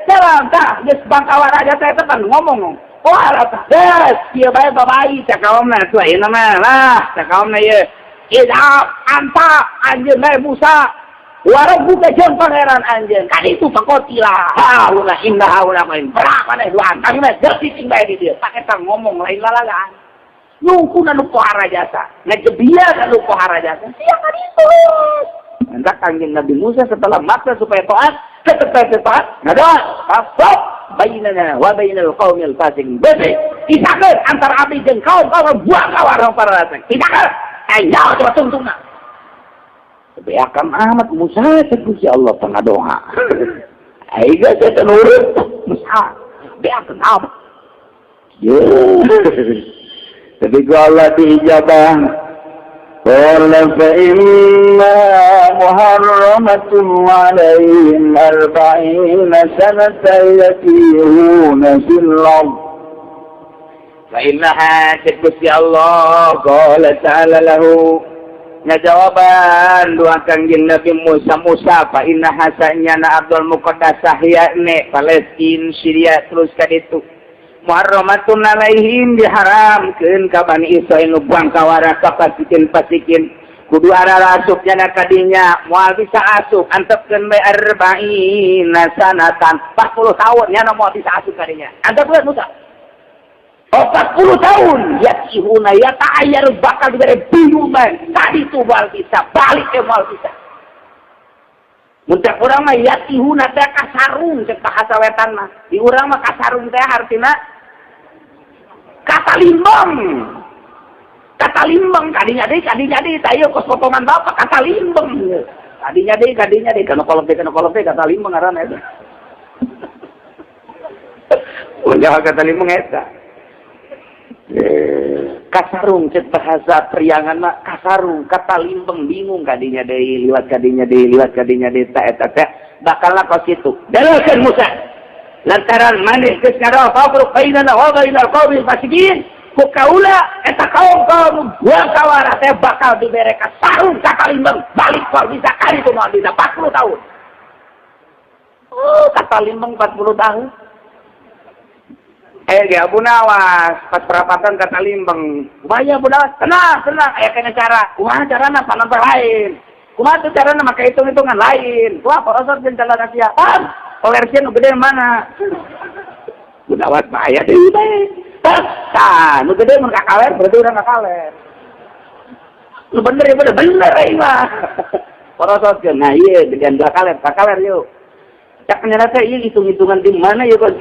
salam tah geus bangkawara aja teh kan ngomong. Oh alat des dia bae babai cakaomna tu ayeuna mah lah cakaomna ye idap anta anjeun bae Musa warog buka jeung pangeran anjeun kan itu pakotilah haula inna haula main berapa deh luan kami mah cicing bae di dieu pakai tang ngomong lain lalagaan nungkuna nu pohara jasa ngejebia ka nu pohara jasa sia kan itu hendak Kanjeng Nabi Musa setelah maksa supaya taat taat ngadoa stop bainana wa bainal qaumil fasiqin. Bebe, pisahkeun antara abdi jeung kaum buang kawarang para lasek. Pisahkeun. Ayo coba tungtungna. Beakam amat Musa Gusti Allah tengah doa. Aiga saya nurut Musa. Beakam amat. Yo. Tapi Allah diijabah قال فإما محرمة عليهم 40 سنة يتيهون في الأرض فإنها Gusti Allah قال تعالى له jawaban dua Kanjeng Nabi Musa fa innaha sa'nyana Abdul Muqaddasah yakni Palestina Syria terus ka ditu muharramatun alaihim diharamkeun ka Bani Israil nu buang kawara ka pasikin kudu arara asupnya kadinya moal bisa asup antepkeun bae 40 sanatan 40 tahun nya moal bisa asup kadinya antepkeun Musa 40 tahun yatihuna yata'ayyar bakal dibere bingung bae tadi tu moal bisa balik ke moal bisa muntah urang mah yatihuna teh kasarung cek bahasa wetan mah di urang mah kasarung teh artina kata limbang kadinya deui tayo kos potongan bapak kata limbang kadinya deui kana kolot kata limbang ngaranna eta punya kata limbang eta Kasarung cek bahasa priangan mah kasarung kata limbeng bingung kadinya deui liwat kadinya deui eta bakalna kos kitu daleukeun Musa lantaran maneh geus ngarawa fafruq bainana wa bainal qaumil fasiqin ku kaula eta kaum buang kawara teh bakal dibere kasarung kata limbeng balik kok bisa kali itu mau bisa 40 tahun kata limbeng 40 tahun ya Abu Nawas pas perapatan kata limbeng kumaha Abu Nawas tenang aya kena cara kumaha carana panamper lain kumaha tuh carana make hitung-hitungan lain kumaha porosot jeung jalan Asia kolersian nu gede mana Abu Nawas mah aya deui teh tah nu gede mun kakaler berarti urang kakaler nu bener ya bener aing mah porosot nah ieu gedean kakaler yuk cak nyana teh ieu hitung-hitungan di mana ya kok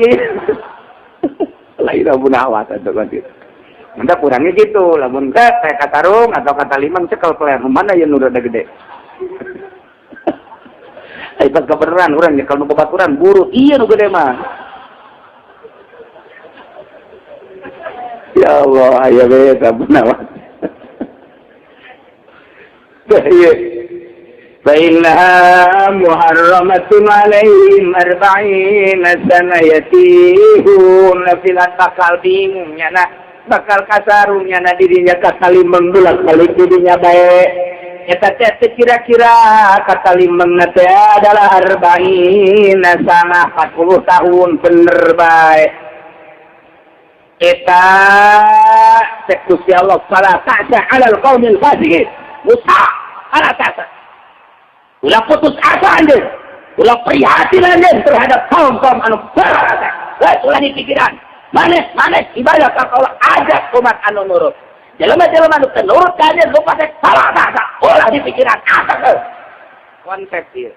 lain Abu Nawas atau kan gitu. Menda kurangnya gitu, lamun teh kata rung atau kata limang cekel peler mana yang nu rada gede. Ai pas kebenaran urang nyekel nu babaturan buru, iya nu gede mah. Ya Allah, aya we Abu Nawas. Iya. فإنها محرمة عليهم 40 سنة يتيهون filan bakal bingungnya bakal kasarungnya dirinya katalimeng bulat balik dirinya baik eta teh kira-kira katalimeng teh adalah 40 sana 40 tahun bener baik eta sekusi Allah salah ta'sa 'alal qaumil fasiqin Musa ala ta'sa ulah putus asa anjeun, ulah prihatin anjeun terhadap kaum-kaum anu berata. Ulah dipikiran. Maneh ibadah ka Allah ajak umat anu nurut. Jelema-jelema anu teu nurut ka anjeun lu pake salah tah. Ulah dipikiran asa teh. Konsep ieu.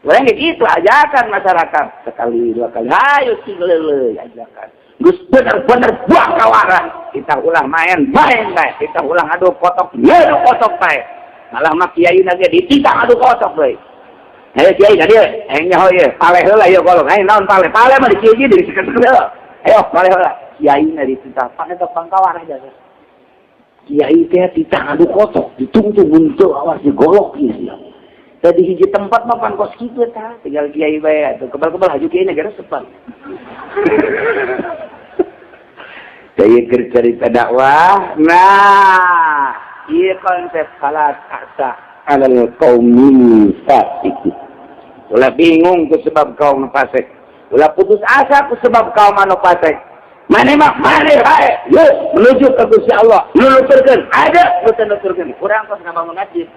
Urang gitu ajakan masyarakat sekali dua kali. Hayu sileuleuh ajakan. Geus bener-bener buang kawaran. Kita ulah main bae. Kita ulah adu kotok, ngadu kotok bae. Malah mah kiai nage dititang adu kotok deui. Ayo kiai ka dieu, nyaho ieu, paleh heula ieu kolong. Naon paleh? Paleh mah di kiai di seket-seket heula. Ayo paleh heula. Kiai na dititang, pane teh pangkawar aja. Kiai teh dititang adu kotok, ditungtung untuk awas digolok ieu. Tadi hiji tempat mah pan kos kitu tah, tinggal kiai bae atuh. Kebal-kebal haju kiai negara sepan. Saya cerita dakwah. Nah, iya konsep salat asa alal qaumil fasik. Ulah bingung ku sebab kaum fasik. Ulah putus asa ku sebab kaum anu fasik. Mane bae. Yuk menuju ke Gusti Allah. Nuturkeun ada nuturkeun. Urang tos ngabangun masjid.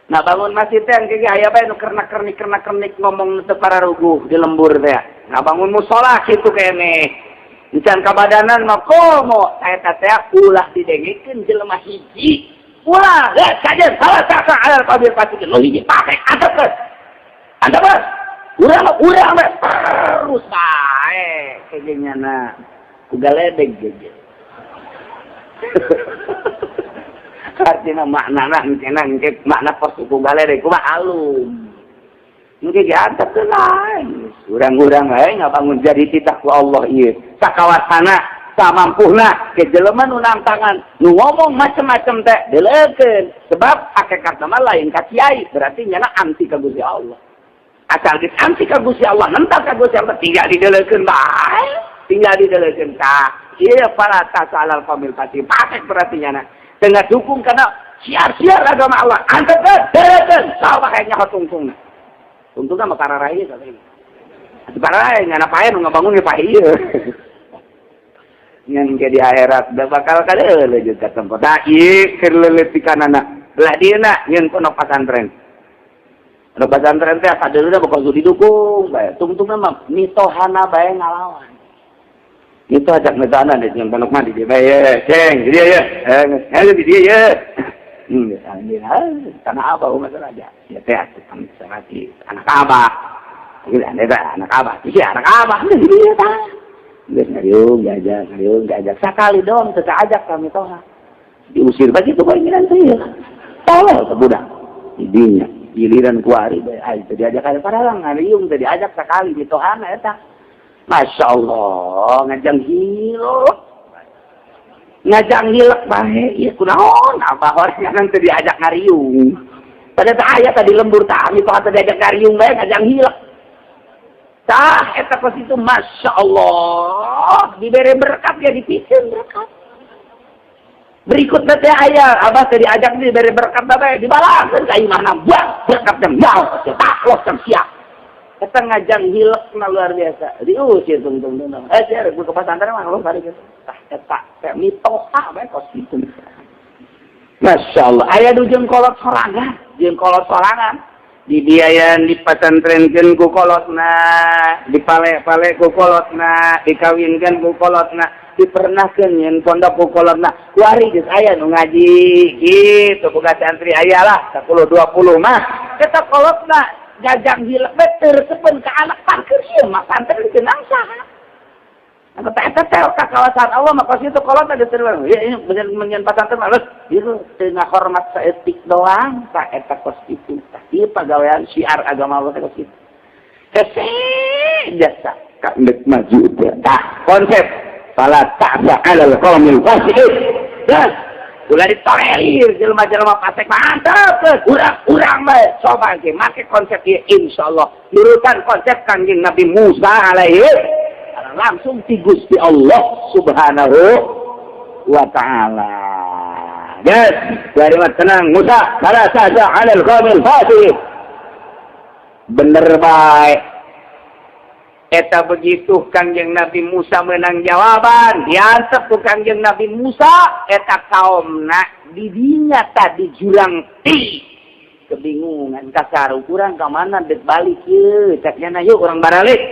Nah bangun masjid teh engke aya bae nu kernak-kernik ngomong teu pararuguh di lembur teh. Ngabangun mushola kitu keneh. Encan kabadanan mah komo eta teh ulah didengikeun jelema hiji ulah saja salah satu alal qabil fasiqin lo hiji pake antep urang terus bae kengenya ku galedeg geus artina maknana engke makna pos ku galedeg kumaha alum mungkin diantep ke lain. Urang-urang lain ngabangun jadi titah ku Allah ieu. Sakawasana, samampuna ke jelema nu nangtangan, nu ngomong macam-macam teh deleukeun. Sebab hakikat mah lain ka kiai, berarti nyana anti ka Gusti Allah. Asal geus anti ka Gusti Allah, nentak ka Gusti Allah tinggal dideleukeun bae. Tinggal dideleukeun ka. Ieu para tasalal famil pasti pakai berarti nyana. Tengah dukung kana siar-siar agama Allah. Antep deleukeun, saha kayaknya tungtungna. Untungnya mah kararahi katanya. Kararahi nyana pae nu ngabangun ge pae ieu. Ngan ke di akhirat da bakal kadeuleuh jeung ka tempat. Da ieu keur leuleupikanana. Belah dieuna nyeun pondok pesantren. Pondok pesantren teh sadeuleuh bakal didukung bae. Tungtungna mah mitohana bae ngalawan. Itu ajak metohana di jeung pondok mah di dieu bae. Ceng, di dieu ye. Di dieu ye. Tanah Abah umat raja. Ya teh atuh sanati anak Abah. Ieu anak Abah. Ieu anak Abah di dieu tah. Geus ngariung diajak sakali dong teu ajak kami toha. Diusir begitu bae ngiran teh. Tolol ke budak. Didinya giliran kuari bae ai teu diajak ka paralang ngariung teu diajak sakali di tohana eta. Masya Allah, ngajang hilek. Ngajang hilek bae, ieu kunaon? Abah orang nanti diajak ngariung. Pada aya tadi lembur tami, kok diajak ngariung bae ngajang hilek. Tah, eta kos itu Masya Allah, diberi berkat ya dipikeun berkat. Berikutnya teh aya, abah tadi ajak diberi berkat bae, dibalakeun ka imahna buang berkatnya mau, tak los siap. Eta ngajang hilek na luar biasa. Diusir tungtung. Jar gue ke pesantren mah lo bari gitu. Tah eta kayak mitoha bae kos itu. Masya Allah, aya nu jeung kolot sorangan, dibiayaan di pesantrenkeun ku kolotna, dipale-pale ku kolotna, dikawinkeun ku kolotna, dipernahkeun nyen pondok ku kolotna. Kuari geus aya nu ngaji gitu, boga santri aya lah 10 20 mah. Eta kolotna jajang hilek beter sepen ke anak parkir ieu mah santri geunang saha. Anu eta teh ka kawasan Allah mah kos itu kolot ada terus. Ya ini menyen pasantren mah ieu teu ngahormat saeutik doang, sa eta kos itu. Ieu pagawean syiar agama Allah kos itu. Hese jasa ka endek maju teh. Tah konsep fala ta'sa 'alal qaumil fasiqin. Dan ulah ditolerir jelema-jelema fasik mantap urang bae coba ge make konsep ieu insyaallah nurutan konsep Kanjeng Nabi Musa alaihi langsung ti Gusti Allah Subhanahu wa taala. Yes, dari tenang Musa fala ta'sa 'alal qaumil fasiqin. Bener bae. Eta begitu Kanjeng Nabi Musa menang jawaban, diantep ku Kanjeng Nabi Musa, eta kaumna didinya tadi jurang ti. Kebingungan kasaru kurang ka mana dek balik ye, caknya yuk orang baralik.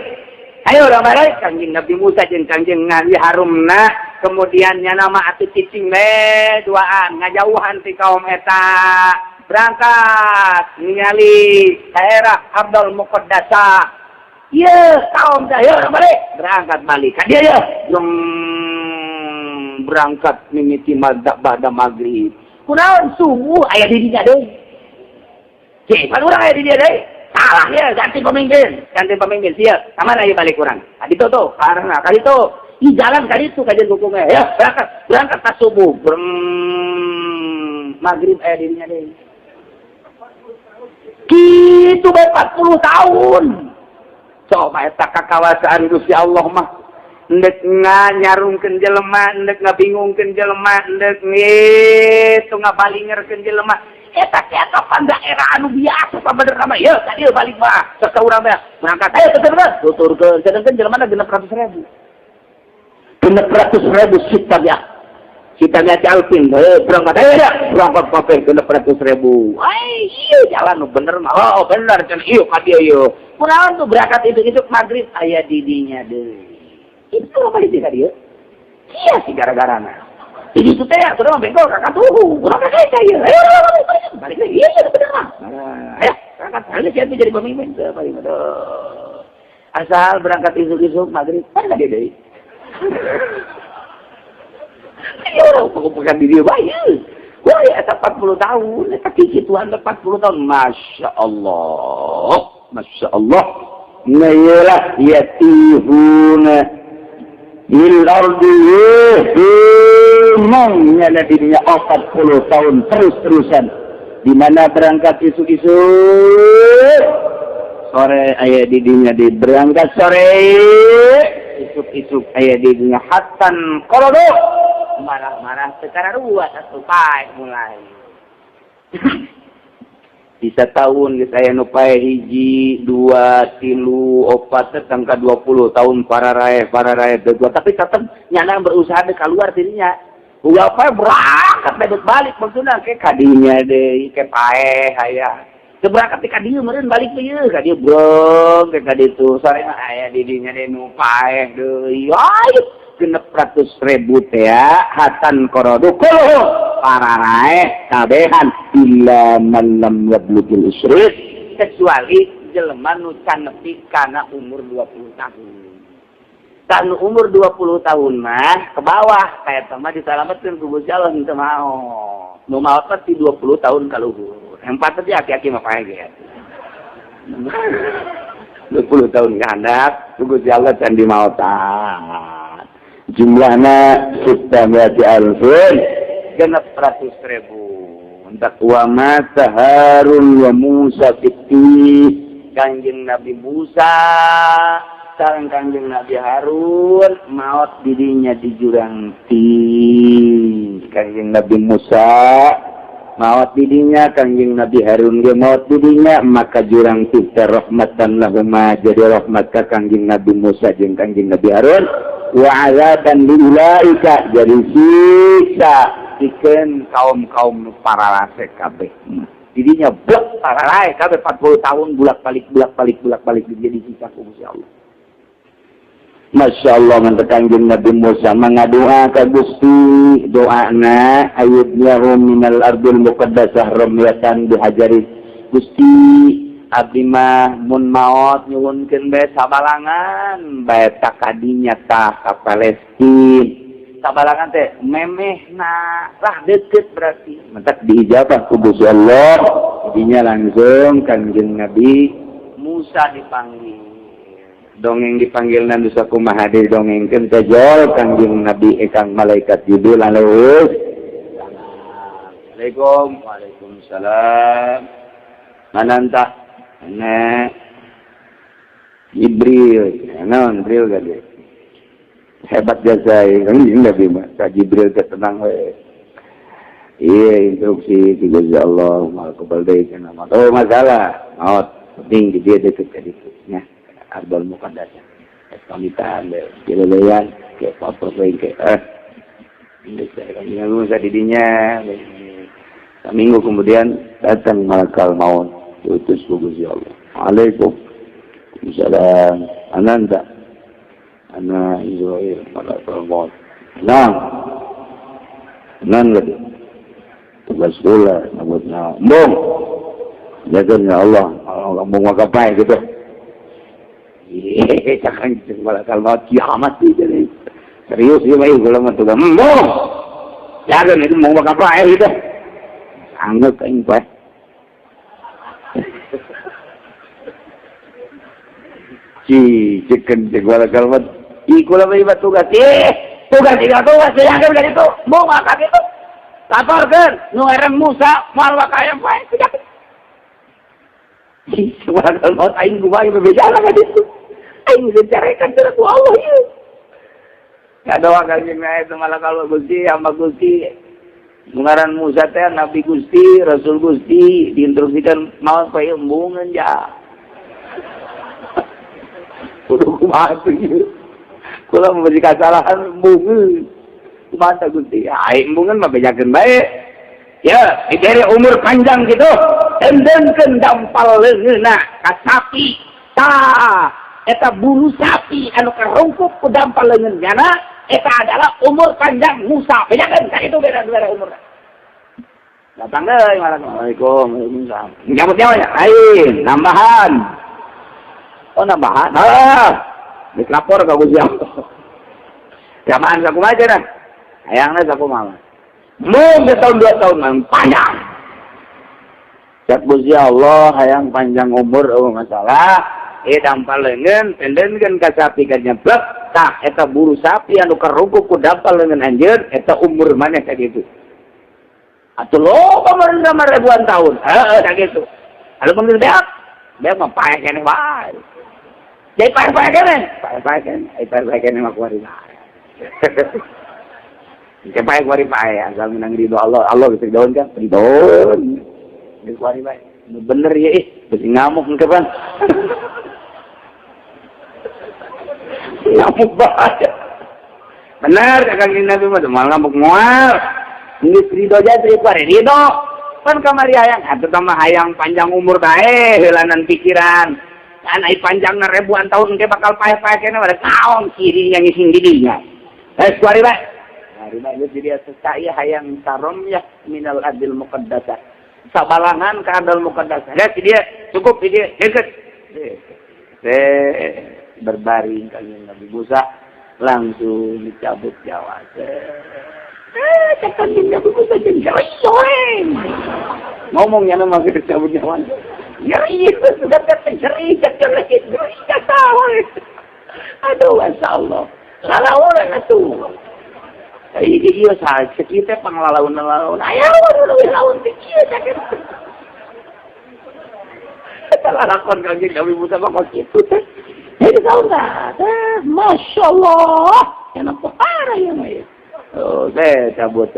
Ayo orang balik Kanjeng Nabi Musa jeung Kanjeng Nabi Harumna, kemudian nya nama atuh cicing le duaan ngajauhan ti kaum eta. Berangkat ningali daerah Abdul Muqaddasah. Iya, kaum saya balik berangkat balik. Dia ya, yang berangkat mimiti madzhab pada maghrib. Kunaon subuh aya di dinya deui. Cek, pan urang aya di dia deui. Salah ya, ganti pemimpin siap. Kamana aya balik urang? Adi tuh, karena kali itu di jalan kali itu kajian dukungnya. Ya, berangkat pas subuh. Maghrib aya di dinya deui. Kitu bae 40 tahun. Coba eta kakawasaan Gusti Allah mah endek nganyarungkeun jelema, endek ngabingungkeun jelema, endek itu ngabalingerkeun jelema. Eta teh kapan daerah anu biasa sabenerna mah. Ye, tadi balik mah serta urang teh berangkat ayo tuturkeun sedengkeun jelemana 600.000. 600.000 kita lihat Alvin, berangkat ayo ya, berangkat pakai 600.000. Iya jalan bener mah. Oh bener kan iyo kadieu ieu. Kunaon tuh berangkat itu maghrib aya didinya deui. Itu apa di dieu? Iya sih gara-garana. Jadi itu teh sudah bengkok kakak tuh, urang kakek ieu. Ayo balik lagi. Iya bener mah. Ayo berangkat aja siapa jadi pemimpin balik asal berangkat isuk-isuk maghrib kan enggak deui. Ini orang pengumpulkan diri bayi. Wah, ya, 40 tahun. Eta kiki Tuhan 40 tahun. Masya Allah. Masya Allah. Nayalah yatihuna bil ardi yehumangnya na dirinya 40 tahun terus-terusan. Di mana berangkat isuk-isuk. Sore ayah didinya di berangkat sore. Isuk-isuk ayah didinya hatan korodo. Marah-marah secara ruas atau pae mulai. Bisa tahun geus aya nu pae 1, 2, 3, 4 tangka 20 tahun para rae dua tapi tetep nyana berusaha de keluar dirinya. Ulah pae berangkat balik maksudna ke kadinya deui ke pae aya. Teu berangkat ka dieu meureun balik deui ka dieu brong ke ka ditu sore aya di dinya de nu pae deui. 600.000 teh ya hatan korodo kuluh para rae kabehan illa man lam yablugil isrik kecuali jelema nu can nepi kana umur 20 tahun. Kan umur 20 tahun mah ke bawah kayak mah disalametkeun ku Gusti Allah henteu mau. Nu maot mah 20 tahun ka luhur. Empat teh aki-aki mah pae ge. 20 tahun kehendak Gusti Allah can dimaotan jumlahna 600.000 genep 100.000 entak wa mata Harun wa Musa fitti Kanjeng Nabi Musa sareng Kanjeng Nabi Harun maot didinya di jurang ti Kanjeng Nabi Musa maot didinya Kanjeng Nabi Harun ge maot didinya maka jurang ti rahmatan lahuma jadi rahmat ka Kanjeng Nabi Musa jeung Kanjeng Nabi Harun wa azaban liulaika jadi siksa pikeun kaum-kaum paralase kabeh didinya blek paralae kabeh 40 tahun bulak-balik jadi siksa ku Gusti Allah. Masya Allah mantap Kanjeng Nabi Musa mengadua ke Gusti doana ayubnya minal ardul muqaddasah ramyatan bihajari Gusti abdi mah mun maot nyuwunkeun bae sabalangan bae takadinya tah ka Palestina sabalangan teh memehna lah deukeut berarti mantap diijabah ku Gusti Allah jadinya langsung Kanjeng Nabi Musa dipanggil dongeng dipanggil nandu sakumaha didongengkeun kajol Kanjeng Nabi ekang malaikat Jibril alus. Assalamualaikum. Waalaikumsalam. Mananta ana Jibril. Naon Jibril gade. Hebat jasa Kanjeng Nabi mah ka Jibril teh tenang we. Iya instruksi ti Gusti Allah mal kubal deui kana mah. Oh masalah. Maot penting di dia deket ka ditu nya. Ardul Muqaddasah. Pamitan deh, kilelean, kayak apa kayak ini saya kan Musa didinya. Seminggu kemudian datang malaikat maut, diutus Gusti Allah. Waalaikumsalam. Ananda, ana Israel malaikat maut. Nan lagi. Tugas sekolah, nabutna. Bung, jadinya Allah mau ngapain gitu. Jangan malaikat maut kiamat jadi serius ya baik kalau mah tuh jangan itu mau apa gitu anggap kain pak ciken malaikat maut ikulah bayi tugas tugas jangan dari itu mau makan itu laporkan ngerem Musa mal wakayam pak tidak malaikat maut aing gua yang berbicara kan itu aing dicarikan terus Allah ya. Ya doa Kanjeng Nabi malah kalau Gusti sama Gusti ngaran Musa teh Nabi Gusti, Rasul Gusti diinstruksikan mau pae embungan ya. Kudu kumaha tuh. Kula memberi kesalahan embungan. Kumaha Gusti? Ai embungan mah bejakeun bae. Ya, diberi umur panjang gitu. Endengkeun dampal leungeunna ka sapi. Tah eta bulu sapi anu karungkup ku dampal leungeunna eta adalah umur panjang Musa. Bedakeun ka itu beda-beda umurna. Datang deui Assalamualaikum. Waalaikumsalam. Nyamut-nyamutnya lain, nambahan. Oh nambahan. Diklapor ka Gusti Allah. Jamaan sakumaha cenah? Hayangna sakumaha? Mun tahun 2 tahun panjang. Cak Gusti Allah hayang panjang umur masalah. Dampal leungeun pendengkeun ka sapi ka nyeblek tah eta buru sapi anu karungkuk ku dampal leungeun anjeun eta umur maneh sakitu atuh loba meureun mah ribuan tahun sakitu anu bener beak mah pae keneh wae jadi pae keneh mah kuari bae Ke pae kuari pae asal menang ridho Allah geus daun kan ridhoon geus kuari bae bener ya geus ngamuk ke pan ngamuk banget. Benar Kanjeng Nabi mah malah ngamuk moal. Ini ridho jadi pare ridho. Kan kamari hayang atuh mah hayang panjang umur kae heulanan pikiran. Kan ai panjangna ribuan tahun ke bakal pae-pae kene bade kaon kiri yang ngising didinya. Kuari bae. Kuari bae jadi saya hayang sarom ya minal adil muqaddasah. Sabalangan ka adil muqaddasah. Dia cukup dia deket. Berbaring Kanjeng Nabi Musa langsung dicabut nyawa. Kanjeng Nabi Musa jeung ngomongnya nama kita cabut nyawa. Nyeri, sudah terjeri, nggak tahu. Aduh, Masya Allah. Salah orang itu. Iya, sekitar pengelalaun-lalaun. Ayo, laun kecil, sakit. Salah lakon kanjeng Nabi Musa kok gitu teh. Jadi tahu nggak? Masya Allah. Yang apa parah ya, Maya? Oh, cabut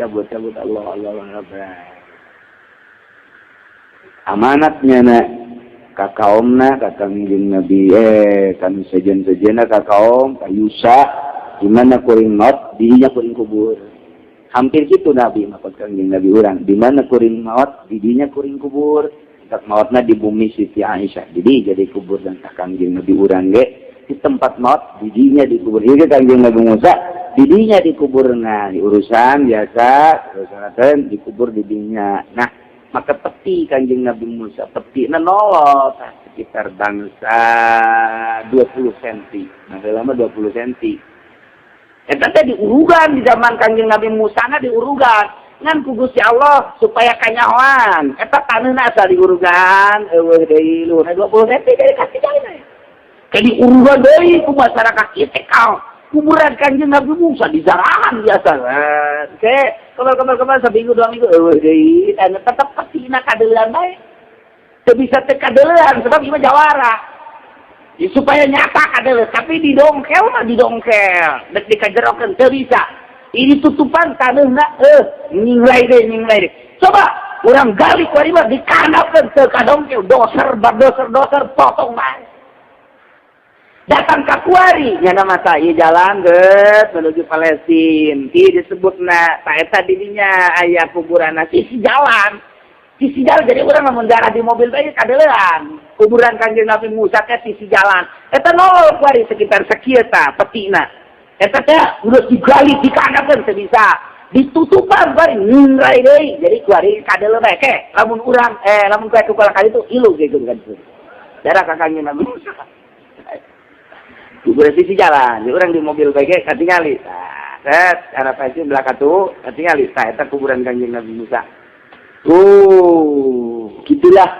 Allah. Amanatnya nak kakaomna kanjeng Nabi kami sejen-sejena kakaom kayusa dimana kuring maut didinya kuring kubur. Hampir gitu Nabi maksud kanjeng Nabi urang dimana kuring maut didinya kuring kubur. Tak mautna di bumi Siti Aisyah. Jadi kubur dan kanjeng Nabi urang ge di tempat maut didinya dikubur. Ieu kanjeng Nabi Musa didinya dikuburna di urusan biasa urusan dikubur didinya. Nah, maka peti kanjeng Nabi Musa peti nolot sekitar bangsa 20 cm. Nah, lama 20 cm. Eta teh diurugan di zaman kanjeng Nabi Musa na diurugan. Ngan ku Gusti Allah supaya kanyahoan. Eta taneuhna asal diurugan eueuh deui luhurna 20 cm dari kasih jalan. Ke diurugan deui ku masyarakat kieu teh kuburan kanjeng Nabi Musa di jarahan biasa. Kemar seminggu 2 minggu eueuh deui dan tetep patina kadeulean bae. Teu bisa teu kadeulean sebab ieu jawara. Ya, supaya nyata kadeuleun tapi didongkel dek dikajerokeun teu bisa. Ini tutupan tanahna ninglai deh. Coba orang gali kuari mah dikanapkeun teu kadongkel doser potong bae. Datang ka kuari nya masa ieu jalan geus menuju Palestina. Ti disebutna ta eta didinya aya kuburanna sisi jalan. Jadi urang lamun darah di mobil bae kadeulean. Kuburan Kanjeng Nabi Musa teh sisi jalan. Eta nol kuari sekitar sakieu ta petina. Eta teh udah digali dikanakeun teu bisa. Ditutupan bari ngrai deui. Jadi kuari kadeuleun bae ke lamun urang lamun kuat kepala kali itu ilu gitu kan. Darah kakangnya Nabi Musa. Kuburan sisi jalan, di urang di mobil bae ke katingali. Set arah pasti belakatu katingali. Eta kuburan Kanjeng Nabi Musa. Gitulah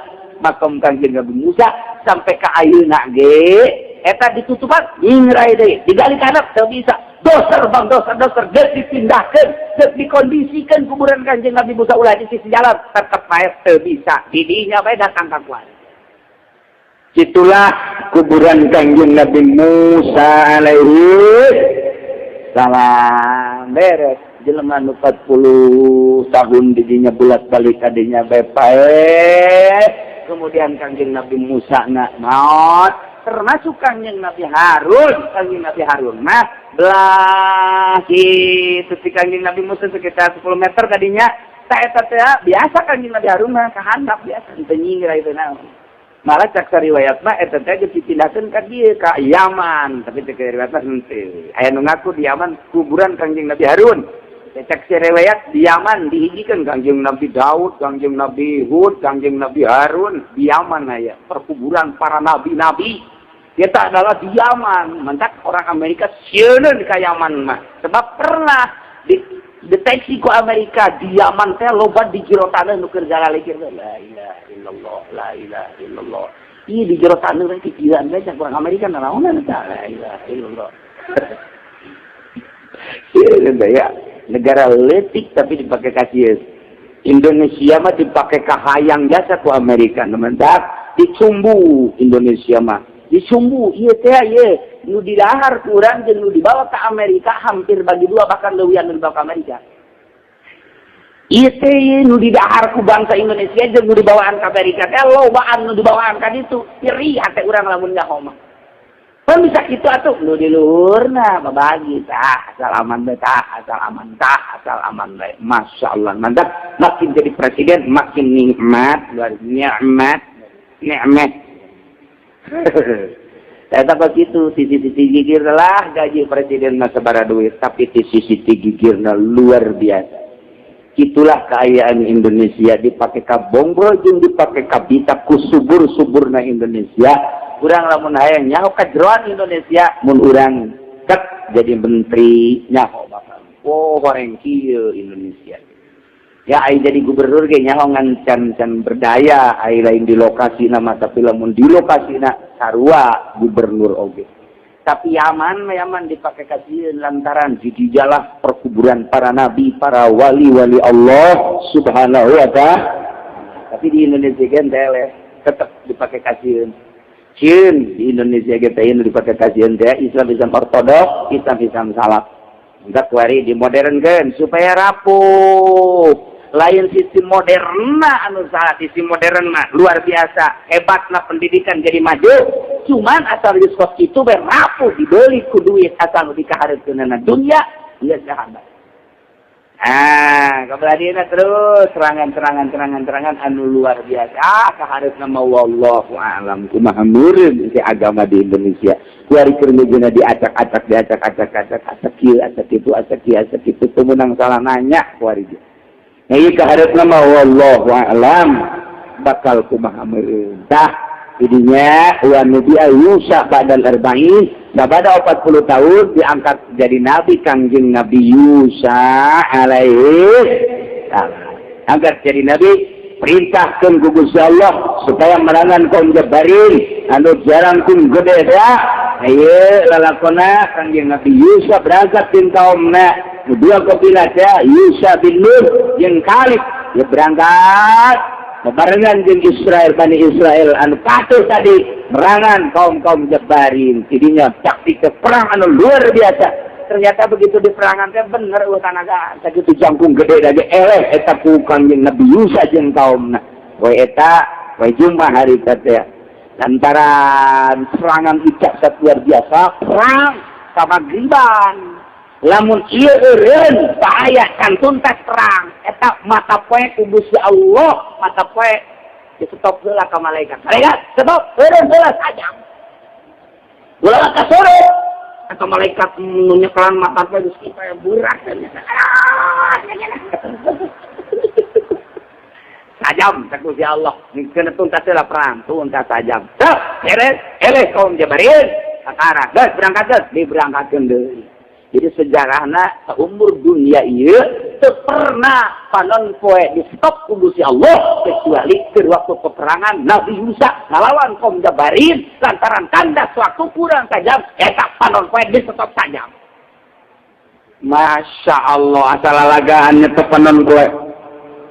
makam Kanjeng Nabi Musa sampai ke ayeuna ge. Eta ditutupan ngrai deui digali kanap teu bisa doser geus dipindahkeun geus dikondisikeun kuburan Kanjeng Nabi Musa ulah di sisi jalan tetep bae teu bisa didinya bae datang ka kuari. Itulah kuburan Kanjeng Nabi Musa alaihi salam beres jelema nu 40 tahun didinya bulat-balik kadinya bae pae kemudian Kanjeng Nabi Musa naon termasuk Kanjeng Nabi Harun mah belah kitu si Kanjeng Nabi Musa sekitar 10 meter tadinya ta eta teh biasa Kanjeng Nabi Harun mah kahandap biasa teu nyingrai teh naon malah cak riwayat mah eta teh geus dipindahkeun ka dieu ka Yaman tapi teh riwayat mah henteu aya nu ngaku di Yaman kuburan Kanjeng Nabi Harun cek riwayat di Yaman dihijikeun Kanjeng Nabi Daud, Kanjeng Nabi Hud, Kanjeng Nabi Harun di Yaman aya perkuburan para nabi-nabi. Kita adalah di Yaman. Mentak orang Amerika sieun ka Yaman mah. Sebab pernah deteksi ku Amerika di Yaman teh loba di jero taneuh nu keur jalalikir la ilaha illallah. Ieu di jero taneuh teh kikiran bae cak orang Amerika naon eta la ilaha illallah. Sieun ya. Negara letik tapi dipakai kasius. Indonesia mah dipakai kahayang jasa ku Amerika. Mentak dicumbu Indonesia mah. Dicumbu ieu teh ieu nu didahar ku urang jeung nu dibawa ka Amerika hampir bagi dua bahkan leuwian nu dibawa ka Amerika. Ieu teh nu didahar ku bangsa Indonesia jeung nu dibawaan ka Amerika teh lobaan nu dibawaan ka ditu. Iri hate urang lamun nyaho mah. Kan bisa gitu atuh nu di luhurna babagi tah asal aman bae asal aman bae masyaallah mantap makin jadi presiden makin nikmat luar nikmat eta begitu sisi gigirna lah gaji presiden mah sabaraha duit tapi sisi gigirna luar biasa itulah keayaan Indonesia dipakai ka bonggol jeung dipakai ka bita ku subur-suburna Indonesia. Urang lamun hayang nyaho ka jeroan Indonesia mun urang tek jadi menteri nyaho bakal horeng kieu Indonesia. Ya ai jadi gubernur ge nyaho can berdaya, ai lain di lokasi nama tapi lamun di lokasi na sarua gubernur oge. Tapi yaman dipakai kasieun lantaran di jalah perkuburan para nabi, para wali-wali Allah Subhanahu wa ta'ala. Tapi di Indonesia kan tetap dipakai kasieun. Cieun di Indonesia kita ini dipakai kasieun teh Islam ortodoks, Islam salaf. Enggak kuari dimodernkeun supaya rapuh. Lain sistem modern anu salah sistem modern mah luar biasa hebatlah pendidikan jadi maju cuman asal diskos itu berapuh dibeli ku duit asal dikahareukeunana dunia dia sahabat. Kebeladina terus serangan anu luar biasa kahareup nama wallahu a'lam kumaha meureun si agama di Indonesia kuari keur ngeujeuna diacak-acak acak kieu acak kitu temenang salah nanya kuari dia. Ini keharap nama wallahu a'lam bakal kumaha meureun. Tah idinya wa nabi Yusuf badal arba'in sabada 40 tahun diangkat jadi nabi Kangjeng Nabi Yusuf alaihi salam. Angkat jadi nabi perintahkeun ku Gusti Allah supaya merangan kaum Jabarin anu jarang kun gede da. Ayo lalakona Kangjeng Nabi Yusuf berangkat tin kaumna. Kedua kabilah Yusuf bin Nun yang Kalib ya berangkat bebarengan dengan Israel Bani Israel anu patuh tadi merangan kaum Jabarin. Jadinya taktik perang anu luar biasa. Ternyata begitu di perangan teh bener tanaga sakitu jangkung gede dage eleh eta ku Kangjeng Nabi Yusuf jeung kaumna. We eta we jumpah hari teh lantaran serangan icak luar biasa perang sama griban. Lamun ieu eureun bahaya kan tuntas perang eta mata poe ku Gusti Allah mata poe ditutop heula ka malaikat. Malaikat stop eureun heula sajam. Ulah ka sore atau malaikat nu nyekelan mata poe geus kieu burak ternyata. Sajam ka Gusti Allah nikeun tuntas heula perang tuntas sajam. Beres eleh kaum Jabarin sakara geus berangkat geus diberangkatkeun deui. Jadi sejarahna umur dunia ieu teu pernah panon poe di stop ku Gusti Allah kecuali keur waktu peperangan Nabi Yusuf ngalawan kaum Jabarin lantaran kandas waktu kurang tajam eta panon poe di stop tajam. Masya Allah asal lalagaan teu panon poe.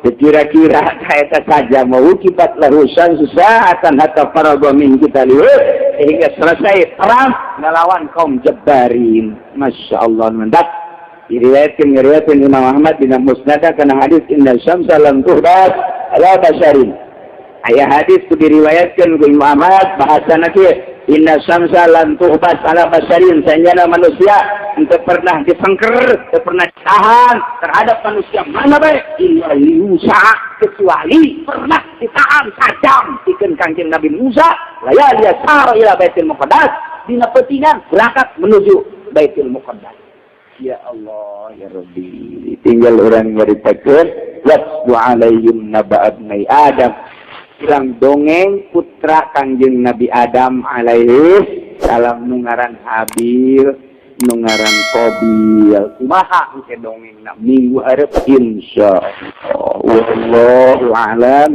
Kira-kira eta saja mau kibat larusan susah akan hatta faragha min kita lihat hingga selesai perang ngelawan kaum Jabarin. Masya Allah mendak diriwayatkan Imam Ahmad bin Musnad kana hadis inna syamsa lam tuhbat ala basharin. Aya hadis ku diriwayatkan ku Imam Ahmad bahasana kieu inna syamsa lam tuhbat ala basharin sanjana manusia teu pernah disengker teu pernah tahan terhadap manusia mana bae illa Musa kecuali pernah ditahan sajam pikeun Kangjeng Nabi Musa layali sar ila Baitul Muqaddas dina petingan berangkat menuju Baitul Muqaddas. Ya Allah ya Rabbi tinggal orang nyaritakeun wasbu alaihim naba abnai Adam bilang dongeng putra Kangjeng Nabi Adam alaihi salam nungaran Habil nungaran Qabil kumaha ke dongeng minggu hareup insyaallah wallahu a'lam.